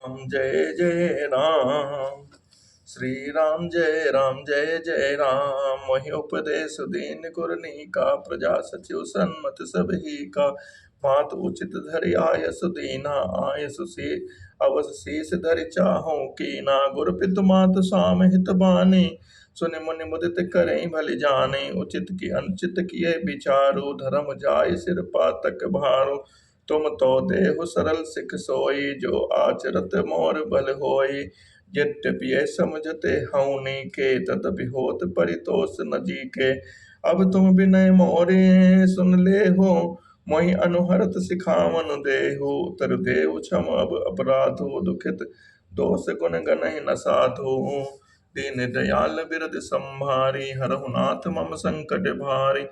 राम जय जय राम। श्री राम जय जय राम। मोहि उपदेश दीन गुरनी का, प्रजा सचिव सन्मत सब ही का। मात उचित धरि आय सुदीना, आय सुसी अवस शीस धरि चाहूं कीना। गुरु पितु मात स्वाम हित बानी, सुनि मुनि मुदित करें भली जाने। उचित की अनुचित किए विचारु, धर्म जाय सिर पातक भारू। तुम तो देहु सरल सिख सोई, जो आचरत मोर बल होई। यद्यपि ये समझते हऊँ के, तदपि होत परितोष न जी के। अब तुम विनय मोरे सुन ले हो, मोहि अनुहरत सिखावन देहु। तर देव क्षम अब अपराधो, दुखित दोष गुण गनहि न साधु। दीन दयाल बिरद संभारी, हरहु नाथ मम संकट भारी।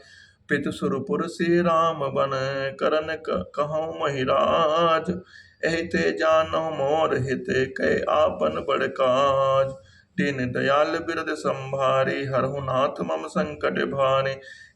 पितु सुरपुर श्री राम बन, करन कहूँ महिराज। एहि ते जानो मोर हित, कै आपन बड़ काज। दीन दयाल बिरद संभारी, हरहु नाथ मम संकट भारी।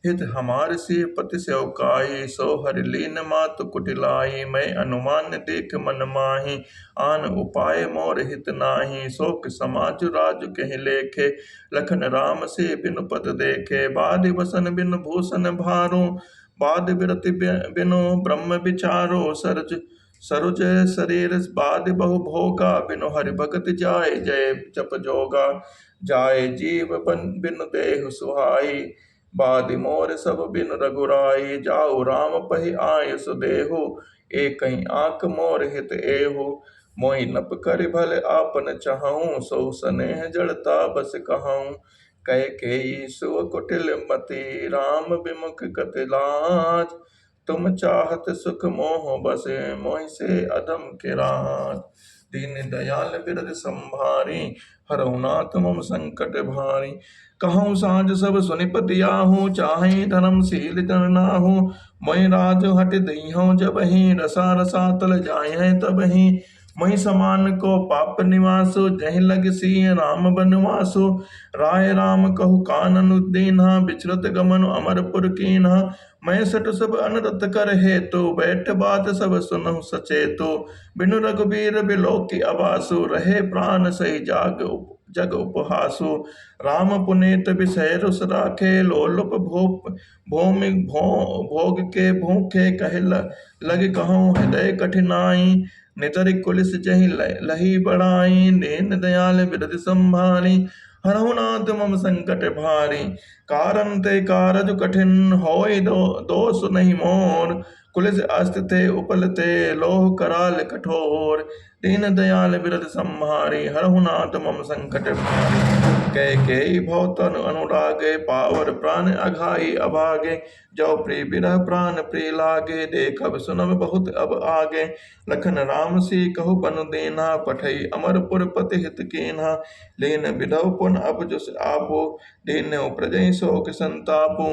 हित हमार सिरपति सेवकाई, सो हरि लीन मातु कुटिलाई। मैं अनुमान देख मन माही, आन उपाय मोर हित नाही। शोक समाज राजु कहि लेखे, लखन राम से बिनु पद देखे। बाधि वसन बिनु भूषण भारो, बाध बिरति बिनु ब्रह्म विचारो। सरुज शरीर बाध बहु भोगा, बिनु हरि भगत जाय जय जप जोगा। जाय जीव बिनु देहु सुहाई, बाधि मोर सब बिनु रघुराई। जाऊ राम पहि आय सुदेहु, एक आंख मोर हित एहु। मोहि नप कर भल आपन चाहूं, सो स्नेह जड़ता बस कहूं। कैकेयी सुव कुटिल मति, राम विमुख गति लाज। तुम चाहत सुख मोह बसे, मोहि से अधम के राज। दीन दयाल बिरद संभारी, हरहु नाथ मम संकट भारी। कहूँ साँझ सब सुनिपति आहूँ, चाहे धर्मशील जन नाहूँ। मोहि राज हट दईहूँ जबहि, रसा रसा तल जाय तबहि। मोहि समान को पाप निवासो, जहि लग सिय राम बनवासो। राय राम कहु कानन दीन्हा, विचरत गमन अमरपुर कीन्हा। मैं सट सब अनरत कर हेतु, बैठ बात सब सुनहु सचेतो। बिनु रघुबीर बिलो की अबासु, रहे प्राण सही जग उपहासु। राम पुनीत विषय रुस राखे, लोलुप भूमि भोग के भूखे। कहे लग कहूँ हृदय कठिनाई, नितरि कुलिस जहि लही बढ़ाई। दीन दयाल बिरद संभारी, हरहु नाथ मम संकट भारी। कारण ते कारज कठिन होय, दोष नहीं मोर। कुलिस अस्त थे उपल ते, लोह कराल कठोर। दीन दयाल बिरद संभारी, हरहु नाथ मम संकट भारी। कैकेयी भव तनु अनुरागे, पावर प्राण अघाई अभागे। जो प्रिय बिरह प्राण प्रिय लागे, देखब सुनब बहुत अब आगे। लखन राम सी कहु बनु दीना, पठई अमरपुर पति हित कीन्हा। लीन बिधौ पुन अब जुस आपो, दीन्हु प्रजहि शोक संतापो।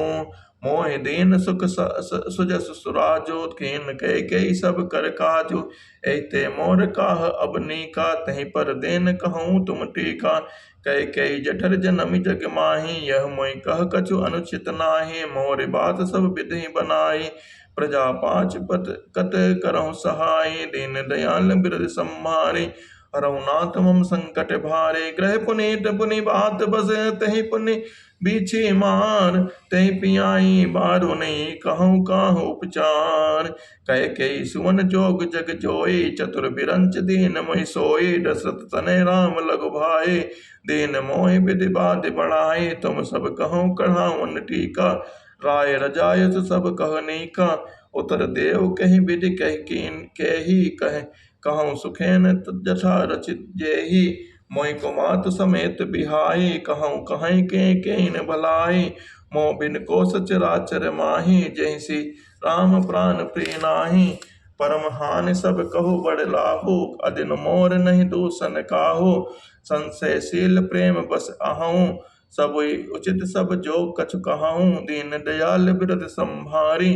मोहि दीन सुख सुजस सुराजो, कीन कैकेयी सब कर काजो। एते मोर काह अब नीका, तहीं पर देन कहूँ तुम टीका। कैकेयी जठर जनमि जग माही, यह मोहि कह कछु अनुचित नाही। मोर बात सब विधि बनाई, प्रजा पाँच पत कत करहु सहाय। दीन दयाल बिरद संभारी, हरहु नाथ मम संकट भारे। ग्रह पुनीत पुनि बात बस, तहि पुनि बीछी मार। तहि पियाई बारु नहीं, कहूँ काहू उपचार। कैकेयी सुवन जोग जग जोई, चतुर बिरंच दीन मोहि सोई। दशरथ तनय राम लघु भाई, दीन मोहि विधि बाधि बढ़ाई। तुम सब कहूँ कढ़ावन टीका, राय रजायत सब कह नीका। उतर देव कहि विधि कहि कीन, केहि कहूँ सुखेन जथा रचित जेहि। मोहि कुमात समेत बिहाई, कहूँ कहीं के न भलाई। मोह बिन को सचराचर माही, जैसी राम प्राण प्रिय नाही। परम हानि सब कहु बड़ लाहू, अदिन मोर नहीं दूषण काहू। संशयशील प्रेम बस आहूँ, सब उचित सब जो कछु कहूँ। दीन दयाल बिरद संभारी,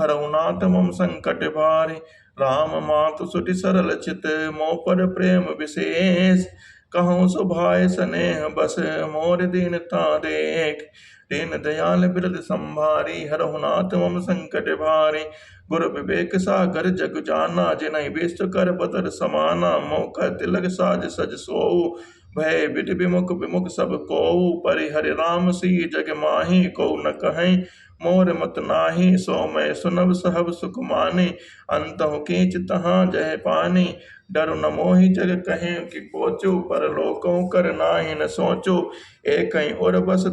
हरहु नाथ मम संकट भारी। राम मातु सुति सरल चित, मोह पर प्रेम विशेष। कहूँ सुभाय स्नेह बस मोर दीनता देख। दीन दयाल बिरद संभारी हरहु नाथ मम संकट भारी। गुर विवेक सागर जग जाना जिनहि विश्व कर बदर समाना। मौका तिलक साज सज सोऊ भय विधि विमुख विमुख सब कोऊ। परिहरि राम सी जग माही को न कहें मोर मत नाही। सो मैं सुनब सहब सुख मानी अंतहु कीच तहाँ जय पानी। डर न मोहि जग कहें कि पोचू पर लोकों कर नाहि न सोचू। एक उर बस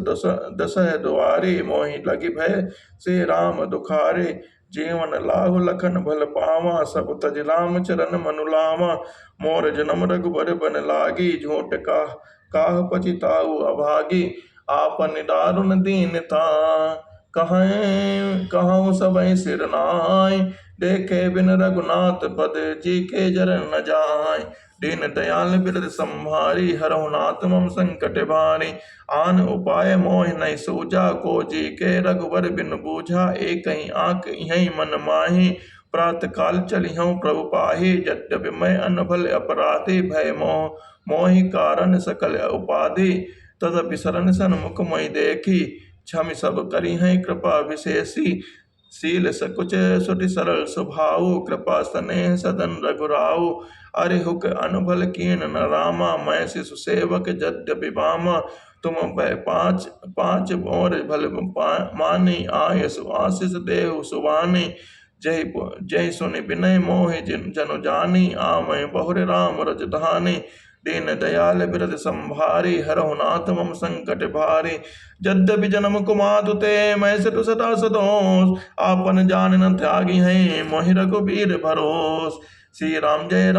दसह दुआरी मोहि लगी भय से राम दुखारे। जीवन लाहु लखन भल पावा सब तज राम चरण मनु लावा। मोर जन्म रघुबर बन लागी झूठ काह पछिताऊ अभागी। आपन दारुण दीनता कहूँ सबहि सिर नाय। देखे बिन रघुनाथ पद जी के जरन न जाय। दीन दयाल बिरद संभारी हरहु नाथ मम संकट भारी। आन उपाय मोहि नहीं सूझा को जी के रघुबर बिन बूझा। एक ही आंख यही मन माही प्रात काल चलिहूँ प्रभु पाही। यद्यपि मैं अनभल अपराधी भय मोहि कारण सकल उपाधि। तदपि शरण सन्मुख मैं देखी क्षमि सब करी हैं कृपा विशेषी। शील सकुच सुटि सरल स्वभाव कृपा स्नेह सदन रघुराऊ। अरे हुक अनभल कीन न रामा मैं शिशु सेवक यद्यपि बामा। तुम भय पाँच और भल मानी आयसु आशीष देहु सुवानी। जय सुनि विनय मोहि जनु जानी आमय बहुर राम रजधानी। दीन दयाल बिरद संभारी हरहु नाथ मम संकट भारी। यद्यपि जन्म कुमातु ते मैं सिटु सदा सदोष। आपन जान न त्यागी हैं मोहि रघुबीर भरोस। श्री राम जय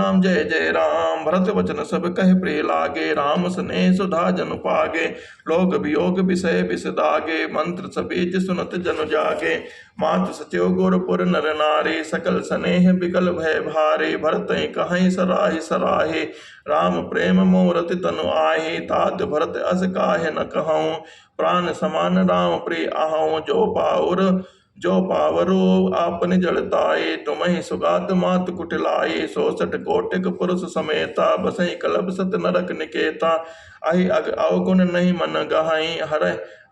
जय राम भरत वचन सब कह प्रिय लागे। राम स्नेह सुधा जनु पागे लोक वियोग विषय विष दागे। मंत्र सबीज सुनत जनु जागे मातु सचिव गुरपुर नर नारी। सकल स्नेह बिकल भय भारे भरत कहीं सराहि सराहे। राम प्रेम मोरति तनु आहे तात भरत अस काहे न कहूँ। प्राण समान राम प्रिय आहूँ जो पावरो आपन जड़ताए। तुम्हें सुगात मात कुटिलाए 66 कोटिक पुरुष समेता। बसई कलब सत नरक निकेता अहि अवगुण नहीं मन गहाई।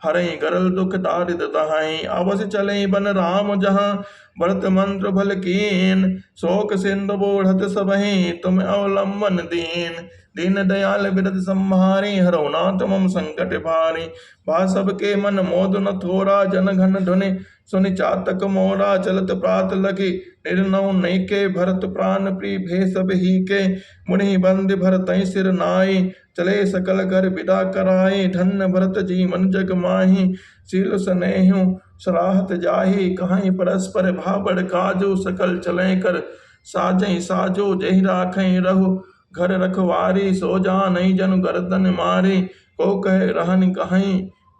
हरई गरल दुख दारिद दहाई। अवश्य चले बन राम जहाँ भरत मंत्र भल कीन। शोक सिंधु बोढ़त सबहि तुम अवलंबन दीन। दीन दयाल बिरद संहारी हरहु नाथ मम संकट भारी। भा सबके मन मोद न थोरा जन घन धुनि सुनि चातक मोरा। चलत प्रात लगी निर्नव नैके भरत प्राण प्रिय भे सब ही के। मुनि बंद भरत सिर नाई चले सकल कर विदा कराई। धन्य भरत जीवन जग माही शील स्नेहु सराहत जाही। कहीं परस्पर भाबड़ काजो सकल चले कर साजई साजो। जहि राखई रहु घर रखवारी सो जानई जनु गर्दन मारी। को कह रहन कहीं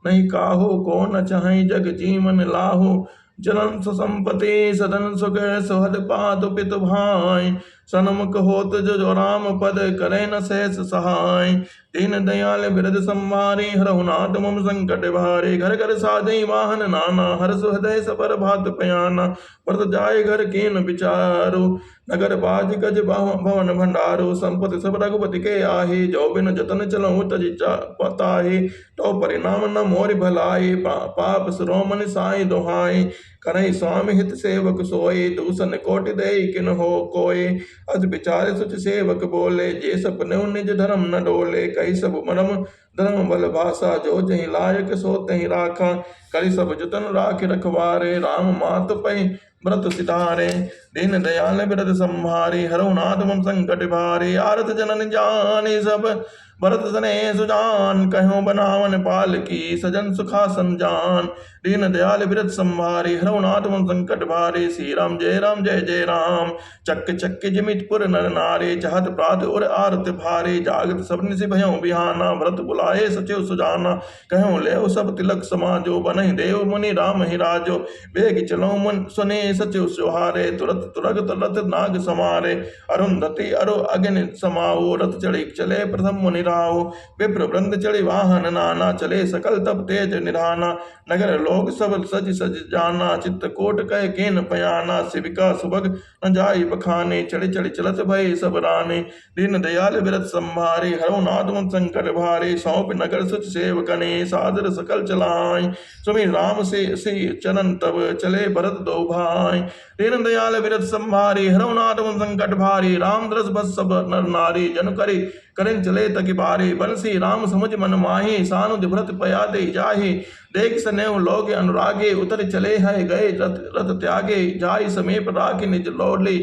नहीं काहू को न चाहे जग जीवन लाहू। जनन सुसंपति सदन सुख सुहद पादु पितु भाई। सन्मुख होत जो राम पद करे न सहस सहाय। दीन दयाल बिरद संभारी हरहु नाथ मम संकट भारे। घर घर साजई वाहन नाना हर्ष हृदय सबर भात पयाना। परत जाय घर कीन विचारो नगर बाज गज भवन भंडारो। संपत्ति सब रघुपति के आहे जो बिन जतन चलऊँ तजि पताहे। तो परिणाम न मोरि भलाए पाप श्रोमणि साई दोहाए। करई स्वामी हित सेवक सोए दूषण कोटि दई किन हो कोय। अस विचारे सुच सेवक बोले जे सपने निज धर्म न डोले। कई सब मरम धर्म बल भाषा जो जहि लायक सो तहि राखा। करि सब जतन राख रखवारे राम मात पै व्रत सिधारे। दीन दयाल बिरद संभारी हरहु नाथ मम संकट भारी। आरत जनन जानी सब भरत स्नेह सुजान। कहूँ बनावन पाल की सजन सुखासन जान। दीन दयाल बिरद संभारी हरहु नाथ मम संकट भारी। श्री राम जय जय राम चक्क चक्क जिमितपुर नर नारी। चाहत प्रात उर आरत भारी जागत सबनि से भयों बिहाना। भरत बुलाए सचिव सुजाना कहूँ ले सब तिलक समाजो। बनहि देव मुनि राम ही राजो बेग चलो मन सुने सचिव सुहारे। तुरत तुरग रथ नाग समारे, अरुंधति अरु अग्नि समाओ, रथ चढ़ी चले प्रथम मुनि राव, विप्र वृंद चढ़ी वाहन नाना, चले सकल तब तेज निधाना, नगर लोग सब सज सज जाना, चित्तकोट कह केन पयाना, शिविका सुभग न जाई बखाने, चढ़ी चढ़ी चलत भय सब राने, दीन दयाल बिरत संभारे, हरौ नाथ मुन संकट भारे, सौंप नगर सुच सेवकने, सादर सकल चलाय, सुमिर राम से चरण तब चले भरत दो भाई, दीन दयाल बिरत संभारे, हरौ नाथ मुन संकट भारे, राम दरस बस सब नर नारी, जन करे करें चले तक बारे, बंसी राम समुझ मन माहे, सानुज भरत पयादे जाहे, देख सनेव लोग अनुरागे, उतर चले है गए रथ त्यागे, जाय समीप राखे निज लोले,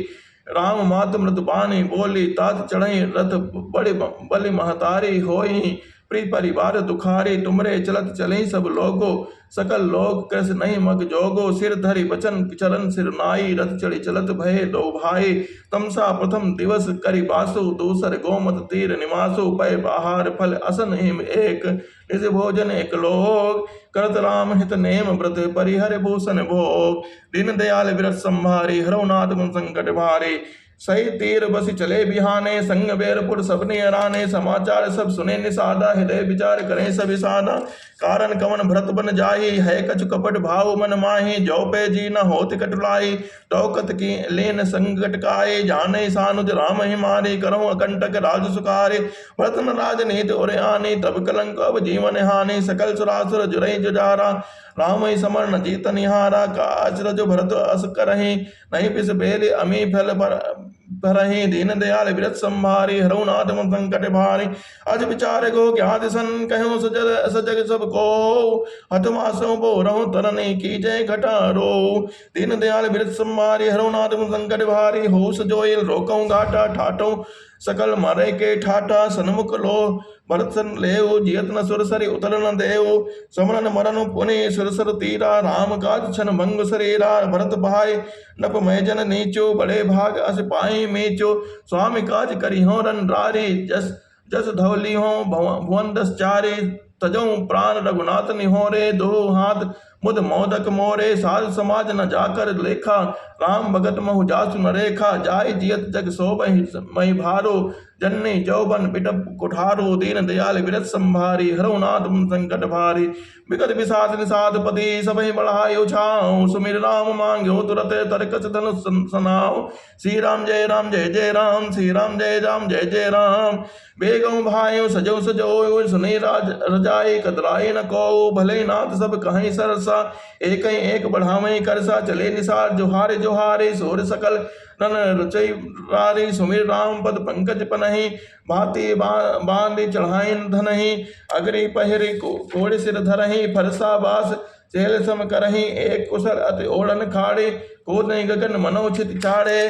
राम मात मृत बानी बोली, तात चढ़ई रथ बड़े बलि महतारी होई, प्रिय परिवार दुखारे, तुमरे चलत चले सब लोगो, सकल लोग कृष नहीं मग जोगो, सिर धरि बचन चरण सिर नाई, रथ चढ़ी चलत भय दो भाई, तमसा प्रथम दिवस करि बासु, दूसर गोमत तीर निवासु, पय बाहर फल असन हिम एक, निज भोजन एक लोग, करत राम हित नेम व्रत, परिहर भूषण भोग, दीन दयाल बिरत संभारे, हरौ नाथ मुन संकट भारे, सही तीर बस चले बिहाने, संग बेरपुर सबने अराने, समाचार सब सुने निषादा, हृदय विचार करें सब सादा, कारण कवन भरत बन जाही, है कछु कपट भाव मन माही, जो पे जी न होत कटुलाई, तौकत की लेन संकट काये, जाने सानुज राम ही मारे, करो अकंटक राज सुखारे, भरत न राजनीत उर आने, तब कलंक अब जीवन हानि, सकल सुरासुर जुरई जुजारा, राम ही समर न जीत निहारा, का अचरज भरत अस करही, नहीं पिस बेल अमी फल भरही, दीन दयाल बिरत संभारी, हरौ नाथ मुन संकट भारी, अज विचार गो ज्ञात सन, कहूँ सजग सब को, हतमासों बोरहु तरने की जय घटारो, दीन दयाल बिरत संभारी, हरौ नाथ मुन संकट भारी, होश जोयल रोकऊँ घाटा ठाटो, सकल मारे के ठाठा, सन्मुख लो भरत सन लेव, जियत न सुरसरि उतर न देव, समरन मरन पुनि सुरसर तीरा, राम काज छन भंग शरीरा, भरत भाई नप मैजन नीचो, बड़े भाग अस पाई मीचो, स्वामी काज करी हो रन रारी, जस जस धौली हो भुवन दस चारे, तजौ प्राण रघुनाथ निहोरे, दो हाथ मुद मोदक मोरे, साध समाज न जाकर लेखा, राम भगत महु जासु न रेखा, जाय जियत जग सोबहि महि भारो, जन्नी जौबन बिटप कुठारो, दीन दयाल बिरत संभारी, हरौ नाथ मुन संकट भारी, विगत विषाद निषाद पति, सबहि बढ़ायो छाऊं, सुमिर राम मांग्यो तुरत, तरकस धनुष सनाओ, श्री राम जय राम, श्री राम जय जय राम, बेगऊ भाइयों सजो सजो, सुने रजाई कतराई न को, भले नाथ सब कहीं सरसा, एक एक बढ़ावे करसा, चले निसार जोहारे जोहारे, सोर सकल रन रचई रारी, सुमिर राम पद पंकज पनहि, भांति बांधि चढ़ाइन धनहि, अग्रि पहिरि कोड़ि सिर धरहि, फरसा बास चेल सम करहि, एक कुशल अति ओढ़न खाड़े, कोदई गगन मनोचित चाड़े,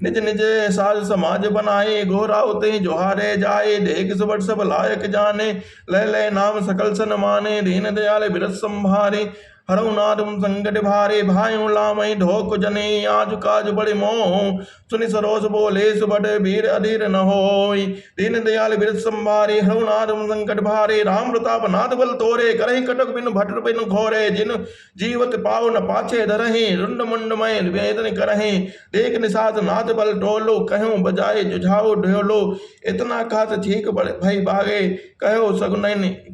निज निज साज समाज बनाए, गोरा उते जोहारे जाए, देख सुबट सब लायक जाने, ले नाम सकल सन माने, दीन दयाल बिरत संभारे, हरौ नाथ मुन संकट भारे, भाइयों लामई ढोक जने, आज काज बड़े मोह, सुनि सरोस बोले सुबट वीर अधीर न होय, दीन दयाल बिरत संभारे, हरौ नाथ मुन संकट भारे, राम प्रताप नाथ बल तोरे, करहि कटक बिनु भटर बिनु घोरे, जिन जीवत पाव न पाछे धरहि, रुंड मुंड मय वेदन करहि, देख निषाद नाथ बल टोलो, कहूँ बजाए जुझाओ ढोलो, इतना खात ठीक भई बागे, कहो सगुन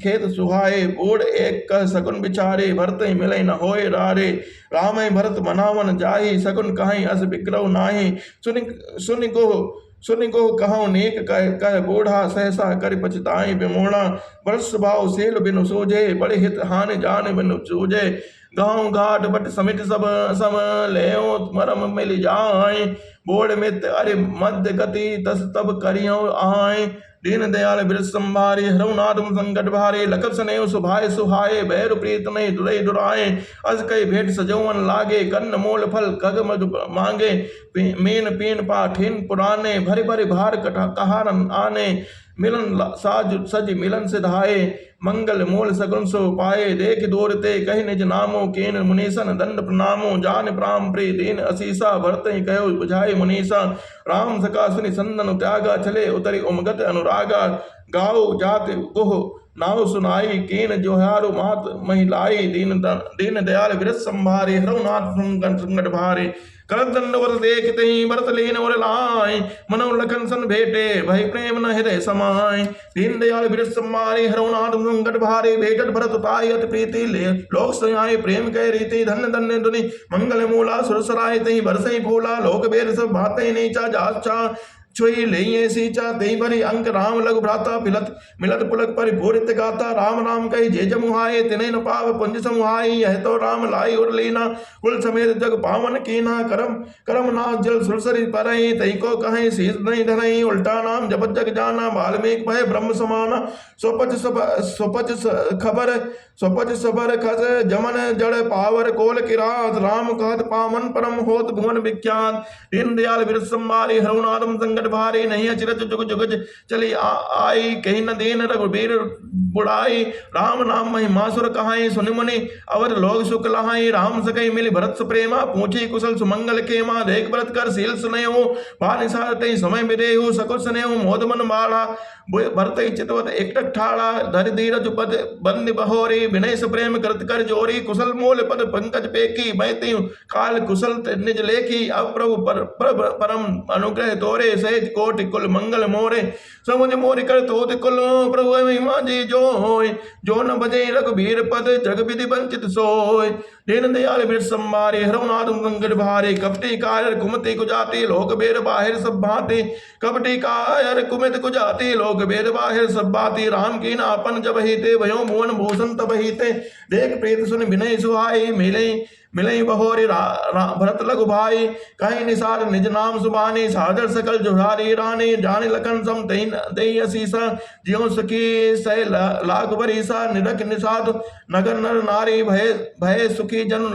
खेत सुहाए, बूढ़ एक कह सगुन बिचारे, भरत मिले न होए रारे, राम भरत मनावन जाहि, सगुन कहीं अस बिक्रव नाही, सुनि को कहूँ नेक कह बूढ़ा, सहसा कर पछताई बिमोड़ा, बरस भाव सेल बिनु सूझे, बड़े हित हानि जान बिनु सूझे, गाँव घाट बट समित सब सम लेओ मरम मिल जाए, बोड़ मित अरे मध्य गति तस तब करियो आए, दीन दयाल बिरत संभारे, हरौ नाथ मुन संकट भारे, लखत सनेव सुभाए सुहाए, बैर प्रीत नहीं दुरई दुराए, अस कई भेंट सजौवन लागे, कन्न मोल फल खग मग मांगे, मीन पीन पाठिन पुराने, भरे भरे भार कहारन आने, मिलन साज सज मिलन सिधाए, मंगल मूल सगुन सो पाए, देख दूर ते कहि निज नामो, केन मुनीसन दंड प्रणामो, जान प्राम प्रिय दीन असीसा, भरत कहो बुझाए मुनीसा, राम सका सुनि संदन त्यागा, चले उतरि उमगत अनुरागा, गाओ जात गुह नाव सुनाई, कीन जोहारो मात महिलाई, दीन दयाल बिरत संभारे, हरौ नाथ संकट भारे, करत दंडवत देखते ही भरत लीन और लाए, मनो लखन सन भेटे भय प्रेम न हृदय समाए। दीन दयाल बिरस सम्मारे हरौ नाथ संकट भारे, भेटत भरत ताय अति प्रीति ले लोक सहाय, प्रेम कह रीति धन्य धन्य धुनि मंगल मूला सुरसराय, तही बरसई फूला लोक बेर सब भाते नीचा जाचा छुई ले सींचा, तेई भरी अंक राम लघु भ्राता पिलत मिलत पुलक परिपूरित गाता, राम राम कही जे जमुहाए तिने न पाव पुंज समुहाई, यह तो राम लाई और लीना कुल समेत जग पावन कीना, करम करम नाथ जल सुरसरी परई, तई को कहीं शीस नहीं धरई, उल्टा नाम जपत जग जाना, वाल्मीकि भय ब्रह्म समाना, सोपच खबर सोपच सबर खस जमन जड़ पावर कोल किरात, राम कहत पावन परम होत भुवन विख्यात। दीन दयाल बिरस सम्मारे हरौ नादम संकट भारे, नहीं अचिरत जुग जुग चली आई, कहीं न दीन रघुबीर बुढ़ाई, राम नाम महिमासुर कहाई, सुनि मुनि अवर लोग सुख लहाई, राम सकई मिली भरत प्रेमा, पूछी कुशल सुमंगल केमा, देख भरत कर सील सुनेहु, बानिसार तई समय बिरेहु, सकुल सुनेहु मोद मन बाढ़ा, भरत चितवत एकटक ठाड़ा, धरि धीरज पद बंद बहोरी, विनय प्रेम करत कर जोरी, कुशल मूल पद पंकज पेकी, मैं तीं काल कुशल निज लेखी, अब प्रभु परम अनुग्रह तोरे, सहज कोटि कुल मंगल मोरे, समुझ मोरि कर तोत कुल प्रभु महिमा जी जोय, जो न भजे रघुबीर पद जग विधि वंचित सोय। दीन दयाल बिरस सम्मारे हरौ नाथ संकट भारे, कपटी कायर कुमति कुजाति लोक बेर बाहिर सब भांति, कपटी कायर कुमित कुजाति लोक बेर बाहिर सब भांति, राम की नापन जब ही ते भयो भुवन भूषण तब ही ते, देख प्रीत सुन विनय सुहाई, मिलई बहोरी भरत लघु भाई, कहीं निसार निज नाम सुबानी, सादर सकल जुहारी रानी, जान लखन सम दई असीसा, जियो सखी सह लाख बरीसा, निरख निषाद नगर नर नारी, भय सुखी जन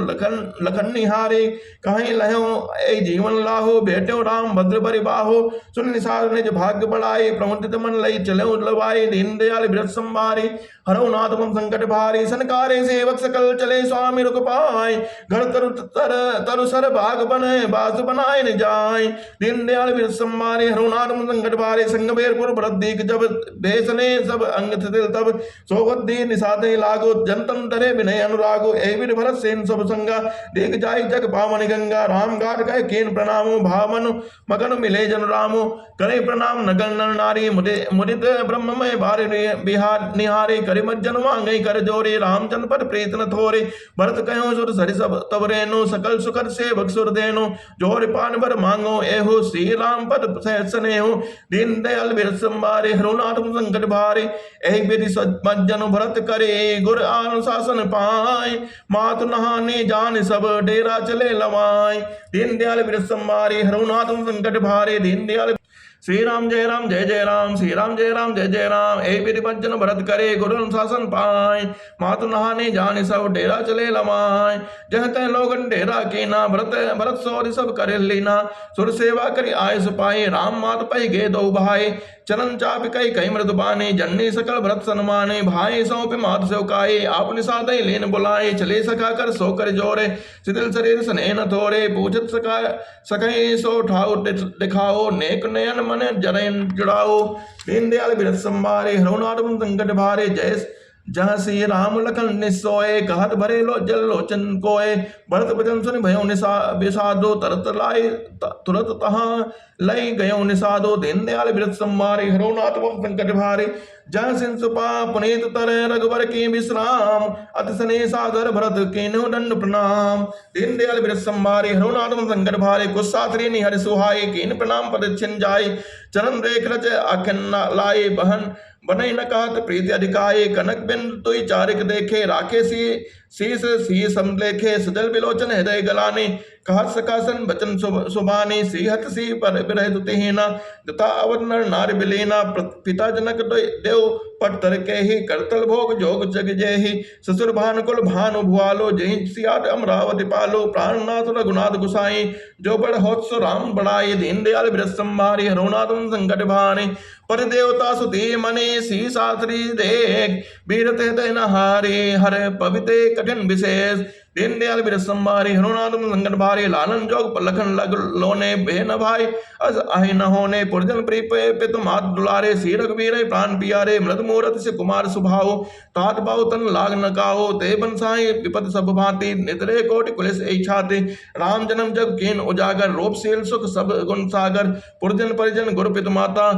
लखन निहारी, कहीं लहो ए जीवन लाहो, बेटो राम भद्र बरि बाहो, सुन निसार निज भाग्य बढ़ाई, प्रमुदित मन लई चले लवाई, दीन दयाल बिरस सम्मारी हरौ नाथ संकट भारी, सनकारे सेवक सकल चले स्वामी रुक पाए, घर तरु सर भाग बने बास बनाए न जाए। दीन दयाल बिरस सम्मारे हरौ नाथ संकट भारे, संग बेरपुर भरत दीक जब बेसने सब अंग थिल तब, सोवत दी निसाते लागो जनतन धरे विनय अनुरागो, एविर भरत सेन सब संगा, देख जाय जग पावन गंगा, राम गाट कह कीन प्रणामो, भावन मगन मिले जन रामो, करे प्रणाम नगन नर नारी, मुदित ब्रह्ममय बारे बिहार निहारे, करे मज्जन मांगे कर जोरे, रामचंद्र पर प्रीत न थोरे, भरत कहो सुर सरि सब तब रेनो, सकल सुकर सेवक सुर देनो, जोर पान भर मांगो एहो, श्री राम पद स्नेहो। दीन दयाल बिरस सम्मारे हरौ नाथ संकट भारे, एहि विधि सज्जन भरत करे, गुर अनुशासन पाए, मातु नहाने जान सब डेरा चले लवाए। दीन दयाल बिरस सम्मारे हरौ नाथ संकट भारे, दीन दयाल श्री राम जय राम, श्री राम जय जय राम, ए विधि भजन भरत करे, गुरु अनुशासन पाए, मातु नहाने जाने सब डेरा चले लवाए, जह तह लोगन डेरा कीना, भरत सौर सब करे लीना, सुर सेवा करी आय सुपाए, राम मात पै गे दो भाई, चरण चाप कई मृद बाने, जननी सकल भरत सन्माने, भाई सौंप मात सेवकाए, आपने सादय लेन बुलाए, चले सखा कर सो कर जोरे, शिथिल शरीर सने न थोरे, पूछत सकै सो ठाउ दिखाओ, नेक नयन मन जरन जुड़ाओ। दीन दयाल बिरस सम्मारे हरौ नाथ संकट भारे, जय जहाँ श्री राम लखन निसोए, कहत भरे लो जल लोचन कोय, भरत वचन सुन भयो विषादो, तुरत तहाँ लई गयो निषादो। दीन दयाल बिरस सम्मारे हरौ नाथ संकट भारे, जहाँ सिंह सुपा पुनीत तर रघुवर की विश्राम, अति स्नेह सागर भरत कीन्हु दंड प्रणाम। दीन दयाल बिरस सम्मारे हरौ नाथ संकट भारे, कुशात्री निहर सुहाई, कीन प्रणाम पद छिन जाय, चरण रेख रच आखन लाए, बहन बनई न कहत प्रीति अधिकाये, कनक बिंदु तुई चारिक देखे, राखे सी सम लेखे, सजल बिलोचन हृदय गलानी, कहत सकासन बचन सुबानी, सीहत सी पर बिरह दुतिहीना, दता अवध नर नार बिलीना, पिता जनक देव पट तर के ही, करतल भोग जोग जग जेहि, ससुर भानुकुल भानु भुआलो, जहि सियात अमरावति पालो, प्राणनाथ रघुनाथ गुसाई, जो बड़ होत्स राम बढ़ाई। दीन दयाल बिरस सम्मारे हरौ नाथ संकट भारे, पर देवता सुती मने सी शास्त्री देख, बीरत हृदय न हारे, हर पविते कठिन विशेष, दीन दयाल बिरस संभारे हरुनाथ संकट भारे लालन जोग लखन लग लोने बेन भाई अस आहि न होने पुरजन प्रीप पितु मात दुलारे सी रघुवीर प्राण पियारे मृद मूरत से कुमार सुभाओ तात बाऊ तन लाग न काओ ते बंसाई विपद सब भांति निद्रे कोटि कुलिस इच्छाते राम जन्म जग कीन उजागर रूपशील सुख सब गुण सागर पुरजन परिजन गुरु पितु माता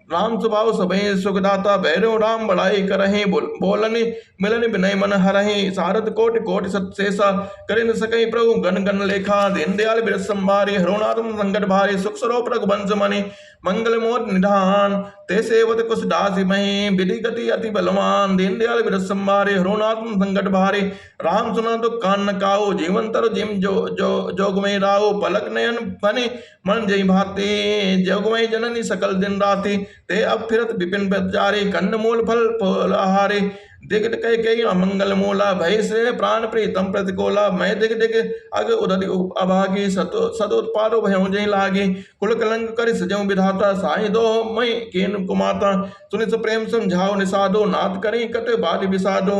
राम स्वभाव सबे सुखदाता भैरव राम बड़ाई करहि बोलनि मिलन विनय मन हरहि सारद कोटि कोटि सत शेषा करे न सकहि प्रभु गण गण लेखा दीन दयाल बिरस संभारे हरुनाथ संकट भारे सुख स्वरूप रघुवंश मणि मंगल मोद निधान ते सेवत कुश दासी मही विधि गति अति बलवान दीन दयाल बिरस संभारे हरुनाथ संकट भारे राम सुना तो कान न काओ जीवन तर जिम जोग में राओ पलक नयन फनि मन जय भाते जोग में जननी सकल दिन राति ते अब फिरत विपिन प्रचारे कन्न मूल फल फलहारे दिग कई कई अमंगल मूला भय से प्राण प्रीतम प्रतिकोला मैं दिग दिग अग उदति अभागी सदोत्पादो भयों जय लागे कुल कलंक कर सजौ विधाता साई दो मई केन कुमाता सुनि प्रेम समझाओ निषादो नाथ करी कट बाध विषादो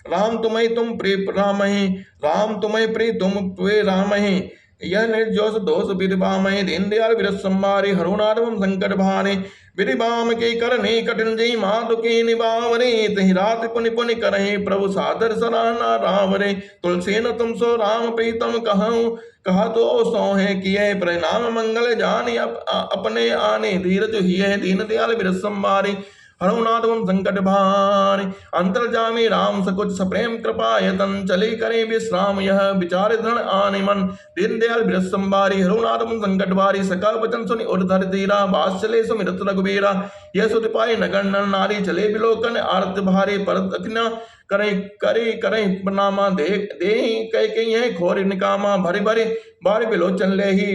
राम तुम्हें तुम प्रिय रामहि राम तुम्हें प्रिय तुम प्रिय रामहि यह निर्जोष दोष विधिबामहि दीन दयाल बिरस संभारे हरुनाथम संकट भारे विधिबाम के करने कठिन जय माधु के निबावरे तहि रात पुनि पुनि करहि प्रभु सादर सराहना रावरे तुलसी न तुम सो राम प्रीतम कहूँ कहा तो सो है किए परिणाम मंगल जान अपने आने धीरज ही है दीन दयाल बिरस संभारे हरुनाथम संकट भार अंतर्जामी राम सकुच सप्रेम कृपा यतन चली करे विश्राम यह विचार धन आने मन दीन दयाल बिरस संभारी हरुनाथम संकट भारी सकल वचन सुनि उधर धीरा बास चले सुमिरत रघुबीरा यह सुत पाई नगर नर नारी चले विलोकन आरत भारे परत अखिना करे करे करे प्रणामा दे कई है खोर निकामा भरी भरी बारी बिलोचन ले ही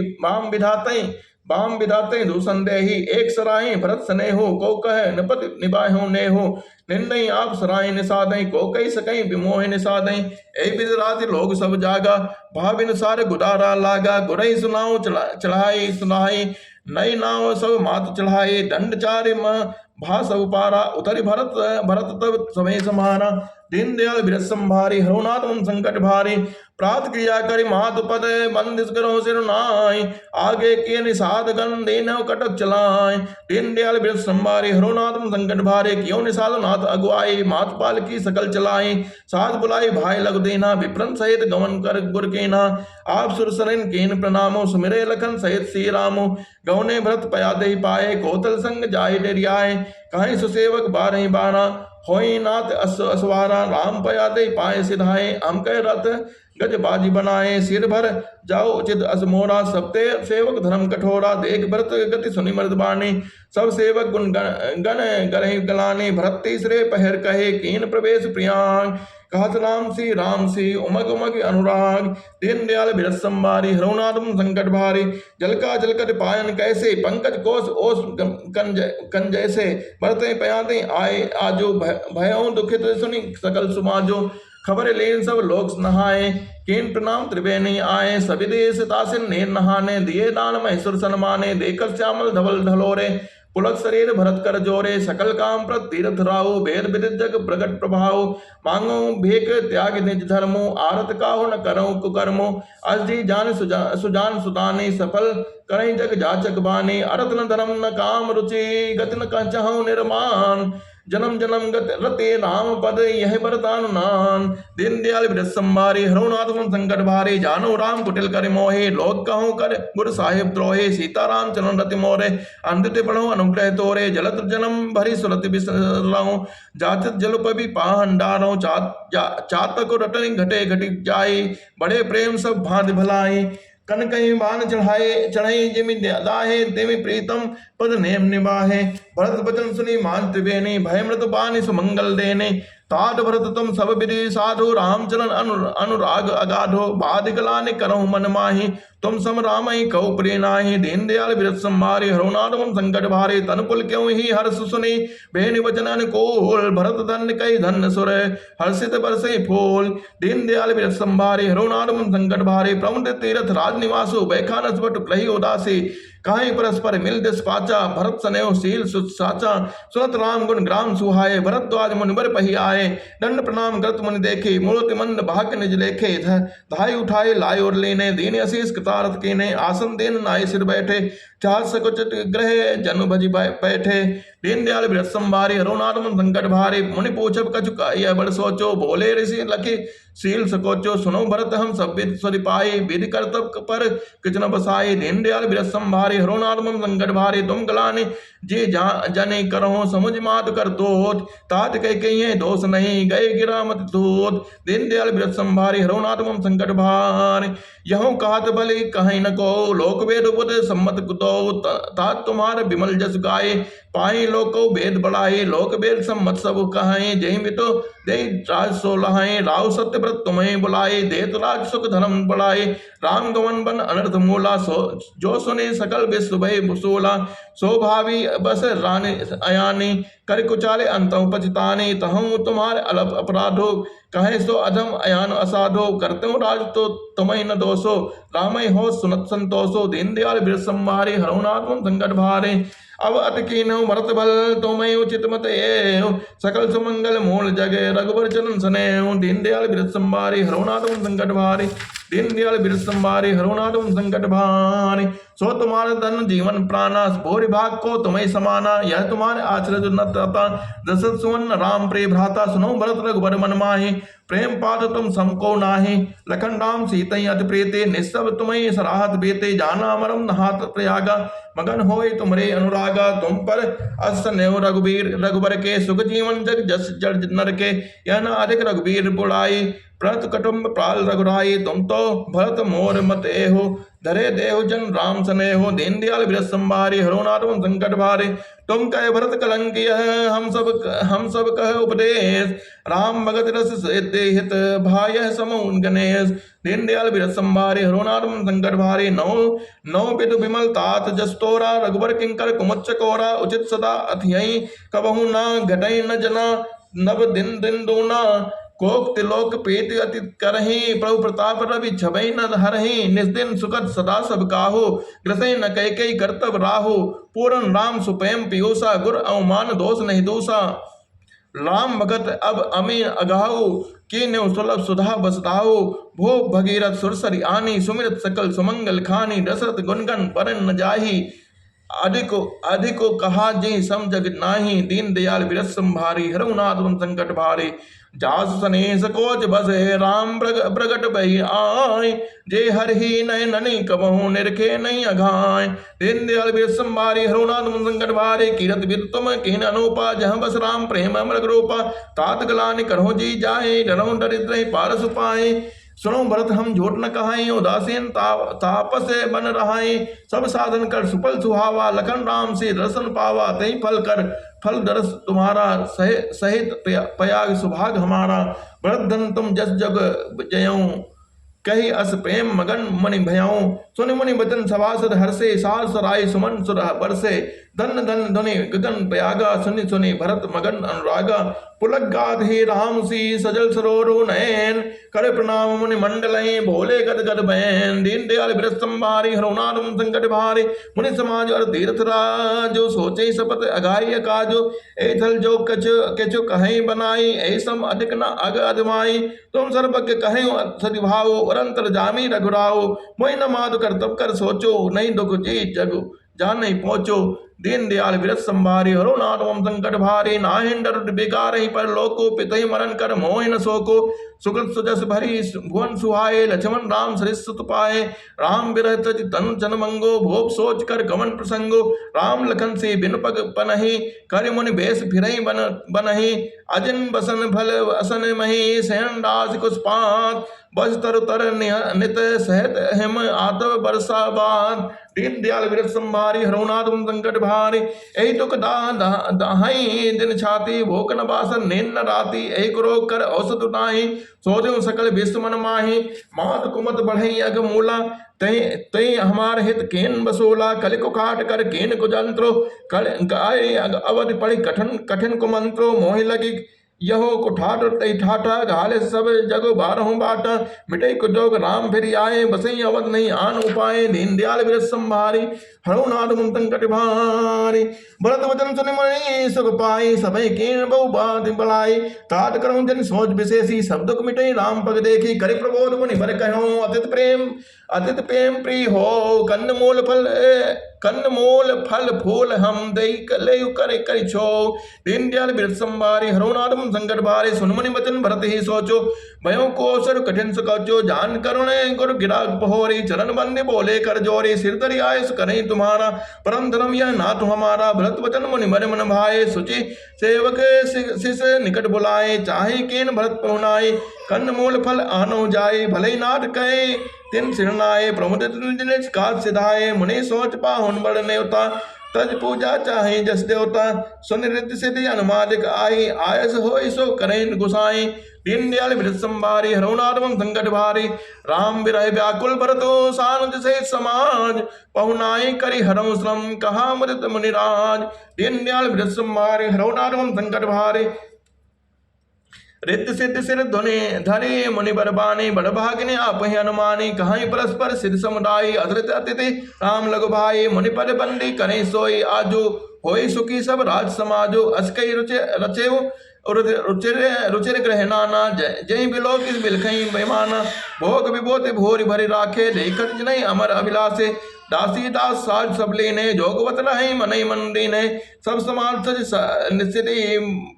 बाम विधाते दुसंदेही एक सराही भरत सने हो को कह नपत निबाहो ने हो निर्णय आप सराय निसादई को कई सकई विमोह निसादई ए बिजराज लोग सब जागा भाविन सार गुदारा लागा गुरई सुनाओ चढ़ाई सुनाई नई नाव सब मात चढ़ाए दंड चारे भा सब पारा उतरि भरत तब समय समारा दीन दयाल बिरस संभारी हरुनाथ संकट भारी प्रात क्रिया करि मात पद बंदिस करो सिर नाय आगे के निषाद गण दीन कटक चलाय दीन दयाल बिरस संभारी हरुनाथ संकट भारे क्यों निषाद नाथ अगुआई मात पाल की सकल चलाई साध बुलाई भाई लग देना विप्रन सहित गमन कर गुर केना आप सुर सरन केन प्रणामो सुमिरे लखन सहित श्री रामो गौने भरत पया दे पाए कोतल संग जाय डेरियाए कहीं सुसेवक बारही बारा होई नाथ असवारा राम पया दे पाए सिधाए हम कह रथ गज बाजी बनाए सिर भर जाओ उचित असमोरा सबते सेवक धर्म कठोरा देख भरत गति सुनि मर्द बानी सब सेवक गुण गण गरहि गलाने भरत तीसरे पहर कहे कीन प्रवेश प्रियांग कहत राम सी उमग उमग अनुराग दीन दयाल बिरस संभारी हरुनाथम संकट भारी जलका जलकट पायन कैसे पंकज कोश ओस कन जैसे भरते पयाते आए आजो भयों दुखित सुनि सकल समाजो खबर लेन सब लोग नहाए केन प्रणाम त्रिवेणी आए सभी देश तासिन नेर नहाने दिए दान महेश्वर सन्माने देकर श्यामल धवल ढलोरे पुलक शरीर भरत कर जोरे सकल काम प्रत तीर्थ राहु वेद विदित जग प्रगट प्रभाव मांगो भेक त्याग निज धर्मो आरत काहु न करो कुकर्मो अजी जान सुजान सुदानी सफल करें जग जाचक बानी अरत न धर्म न काम रुचि गति न कहु निर्माण जन्म जन्म गत रते राम पद यह वरदान नान दीन दयाल बिरस संभारी हरुनाथ संकट भारे जानो राम कुटिल कर मोहे लोक कहूँ कर गुरु साहिब द्रोहे सीता राम चरण रति मोरे अंधित पढ़ो अनुग्रह तोरे जलत जन्म भरी सुरत बिसराऊं जाचत जल पबी पाहंडारों चातक रटन घटे घटी जाई बड़े प्रेम सब भांति भलाई कन कहीं बान चढ़ाई जिमि दाहे तेमि प्रीतम पद नेम निबाहे भरत बचन सुनी मान त्रिवेणी भय मृत बानी सुमंगल देने तात भरत तुम सब विधि साधु रामचरण अनुराग अगाधो बाद गलाने करहु मन माही तुम सम राम ही कौ प्रिय नाही दीन दयाल बिरस संभारे हरुनाथ संकट भारे तनपुल क्यों ही हर्ष सुनी बेनि वचन अनुकूल भरत धन्य कई धन्य सुर हर्षित बरसे फूल दीन दयाल बिरस संभारे हरुनाथ संकट भारे प्रमुद तीर्थ राज निवासो बैखानस बट प्रही उदासी कहाई परस्पर मिल दिस पाचा, भरत सनेव शील साचा, सुनत राम गुण ग्राम सुहाए, भरद्वाज मुनि बर पही आए, दंड प्रणाम करत मुनि देखे, मूर्ति मंद भाग्य निज लेखे, धाई उठाए लाए और लेने, दीन अशीष कृतारथ कीने, आसन देन नाई सिर बैठे, चार सकुचित ग्रह जनु भजि बैठे, दीन दयाल बिरथ संभारी, हरोनाथ मन संकट भारी, मुनि पूछब कछु यह बड़ सोचो, बोले ऋषि लखी शील सकोचो, सुनो भरत हम सब विद स्वरि पाई, विधि कर्तव्य पर किछ न बसाई, दीन दयाल बिरथ संभारी, हरोनाथ मन संकट भारी, तुम गलानी जे जने करहो समुझ मात कर दोत, तात कहिए दोष नहीं गए गिरा मत धोत, दीन दयाल बिरथ संभारी, हरोनाथ मम संकट भारी, यहूँ कहत भले कहीं न को, लोक वेद उपदेश सम्मत दो, तात तुम्हारे विमल जस गाये, पाई लोको वेद बढ़ाए, लोक वेद सम्मत सब कहाए, जय मितो दे राज सो लहाए, राव सत्य व्रत तुम्हें बुलाए, देत राज सुख धर्म बढ़ाए, राम गवन बन अनर्थ मूला, जो सुने सकल विश्व भय सोला, सो भावी बस रानी अयानी, कर कुचाले अंतम पचिताने, तहु तुम्हारे अलप अपराधो, कहे सो अधम अयान असाधो, करते हो राज तो तुम्हें न दोषो, रामय हो सुनत संतोषो, दीन दयाल बिरथ संभारे, हरहुनाथ मम संकट भारे, अब अटकीनो भरत भल तुम्हें उचित मत एव, सकल सुमंगल मूल जगे रघुबर चरण सनेव, दीन दयाल बिरथ संभारे, हरहुनाथ मम संकट भारे, दीन दयाल बिरथ संभारे, हरहुनाथ मम संकट भारे, सो तुम्हारे धन जीवन प्राणा, भोरि भाग को तुम्हें समाना, यह तुम्हारे आश्रय न त्रता, दशरथ सुवन राम प्रिय भ्राता, सुनो भरत रघुबर मन माहि, प्रेम पाद तुम समको नाहि, लखन राम सीतई अति प्रीते, निस्सब तुम्हें सराहत बेते, जाना मरम नहात प्रयागा, मगन होए तुमरे अनुरागा, तुम पर अस्नेह रघुबीर रघुबर के, सुख जीवन जग जस जड़ नर के, यह न अधिक रघुबीर बुढ़ाई, प्रणत कटुम्ब प्राल रघुराई, तुम तो भरत मोर मत एहो, धरे देहु जन राम स्नेहो, दीन दयाल बिरथ संभारे, हरहुनाथ मम संकट भारे, तुम कहे भरत कलंकी हम सब कह उपदेश, राम भगत रस हित भाय समून गणेश, दीन दयाल बिरथ संभारे, हरहुनाथ मम संकट भारे, नौ विदु विमल तात जस तोरा, रघुबर किंकर कुमुच्च कोरा, उचित सदा अथियई कबहु न घटई न जना, नव दिन दिन दूना, कोक तिलोक पेत अति करही, प्रभु प्रताप रवि छबई न हरही, निस्दिन सुखद सदा सब काहू, ग्रसई न कई कर्तव्य राहु, पूरन राम सुप्रेम पियूसा, गुर अवमान दोष नहीं दूसा, राम भगत अब अमी अगाहु, कीन्यु सुलभ सुधा बसदाहु, भो भगीरथ सुरसरि आनी, सुमिरत सकल सुमंगल खानी, दशरथ गुणगन परन न जाही, अधिको कहा जी सम जग नाही, दीन दयाल बिरथ संभारी, हरहुनाथ मम संकट भारे, जास सनेस कोच बसे राम प्रगट बही आय, जे हर ही नय ननी कबहू निरखे नहीं अघाय, दीन दयाल बिरथ संभारी, हरहुनाथ मम संकट भारे, कीरत बिरथ तुम कीन अनूपा, जहाँ बस राम प्रेम अमृग रूपा, तात गलानि करहु जी जाए, डरहु दरिद्र पार सुपाए, सुनो भरत हम झूठ न कहाई, उदासीन तापस बन रहाई, सब साधन कर सुफल सुहावा, लखन राम से दर्शन पावा, तही फल कर फल दरस तुम्हारा, सहित पयाग सुभाग हमारा, भरत धन तुम जस जग जयऊं, कही अस प्रेम मगन मणि भयाऊं, सुनि मुनि बचन सभासद हर्षे, सार सराय सुमन सुर बरसे, धन धन ध्वनि गगन प्रयागा, सुनि सुनि भरत मगन अनुरागा, पुलक गात ही राम सी सजल सरोरु नयन, कर प्रणाम मुनि मंडल भोले गद गद बहन, दीन दयाल बिरथ संभारी, हरहुनाथ मम संकट भारे, मुनि समाज और तीर्थ राजो, सोचे सपत अगाई काजो, एथल जो कछु कहीं बनाई, ऐसम अधिक न अग अधमाई, तुम सर्वज्ञ कहीं सदिभाओ, अरंतर जामी रघुराओ, मोहि न माधु कर तब कर सोचो, नहीं दुख जी जग जान नहीं पहुंचो, दीन दयाल बिरथ संभारी, हरहुनाथ मम संकट भारी, नाहिं डर बेकार ही पर लोको, पितहि मरण कर मोहि न शोको, सुकृत सुजस भरी भुवन सुहाए, लक्ष्मण राम सरिस सुत पाए, राम बिरह तज तनु जन मंगो, भोग सोच कर गमन प्रसंगो, राम लखन से बिन पग पनहि, कर मुनि बेस फिरहि बनहि, अजिन बसन भल असन मही, सहन दास कुसपात, बस तरु तर नित सहत हिम आतव बरसा बाद, दीन दयाल बिरथ संभारी, हरहुनाथ मम संकट भारी, एहि दुख दाहि दिन छाती, भोक न बासन नेन न राती, एहि कुरोग कर औसत नाही, सोजो सकल विश्व मन माही, मात कुमत बढ़ई अग मूला, तई हमार हित केन बसोला, कलिक काट कर केन कुजंत्रो, कल गाय अवधि पढ़ी कठिन कुमंत्रो, मोहि लगी यहो कुठाट तई ठाठा घाले सब जग बारहों बाट मिटे कुजोग राम फिर आए बसई अवध नहीं आन उपाय दीन दयाल बिरस संभारी हरो नाद मुन संकट भारी भरत वचन सुन मणि सुख पाई सबई कीन बहु बात बलाई तात करऊं जन सोच विशेषी सब दुख मिटे राम पग देखी करि प्रबोध मुनि बर कहो अतित प्रेम प्रिय हो कंदमूल फल फूल हम दई ले करे करि छो दीन दयाल बिरस संभारी हरो नाद मुन संकट भारी सुन मनि वचन भरत ही सोचो भयो कोसर कठिन सुकचो जान करुणे गुरु गिराग पहोरी चरण बंदे बोले कर जोरी सिर धरि आयस करें तुम्हारा परम धर्म यह नाथ हमारा भरत वचन मुनि मन मन भाए सुचि सेवक शिष निकट बुलाए चाहे केन भरत पहुनाए कंदमूल फल आनो जाए भले नाथ कहे तिन सिरनाए प्रमुदित काज सिधाए मुनि सोच पाहुन बड़ नेवता तज पूजा चाहे जस देवता सुन रिद्धि सिद्धि अनुमादिक आई आयस हो सो करें गुसाई दीन दयाल बिरस संभारी हरो नाद मुन संकट भारी राम बिरह व्याकुल भरतो सानुज से समाज पहुनाई करि हरम श्रम कहा मुदित मुनिराज दीन दयाल बिरस संभारी हरो नाद मुन संकट भारी रिद्ध सिद्ध सिर ध्वनि धरे मुनि बरबानी बड़ भागिनी आप ही अनुमानी कहाई परस्पर सिद्ध समुदाय अधृत अतिथि राम लघु भाई मुनि पद बंदी करें सोई आजो होई सुखी सब राज समाजो अस्कई रचेव रुचिर ग्रह नाना जय बिलो किस बिलखई बेमाना भोग विभोति भोरी भरी राखे देखत नहीं अमर अभिलाषे दासी दास साज सब लेने जोगवत रहे मनई मंदी ने सब समान सज निश्चित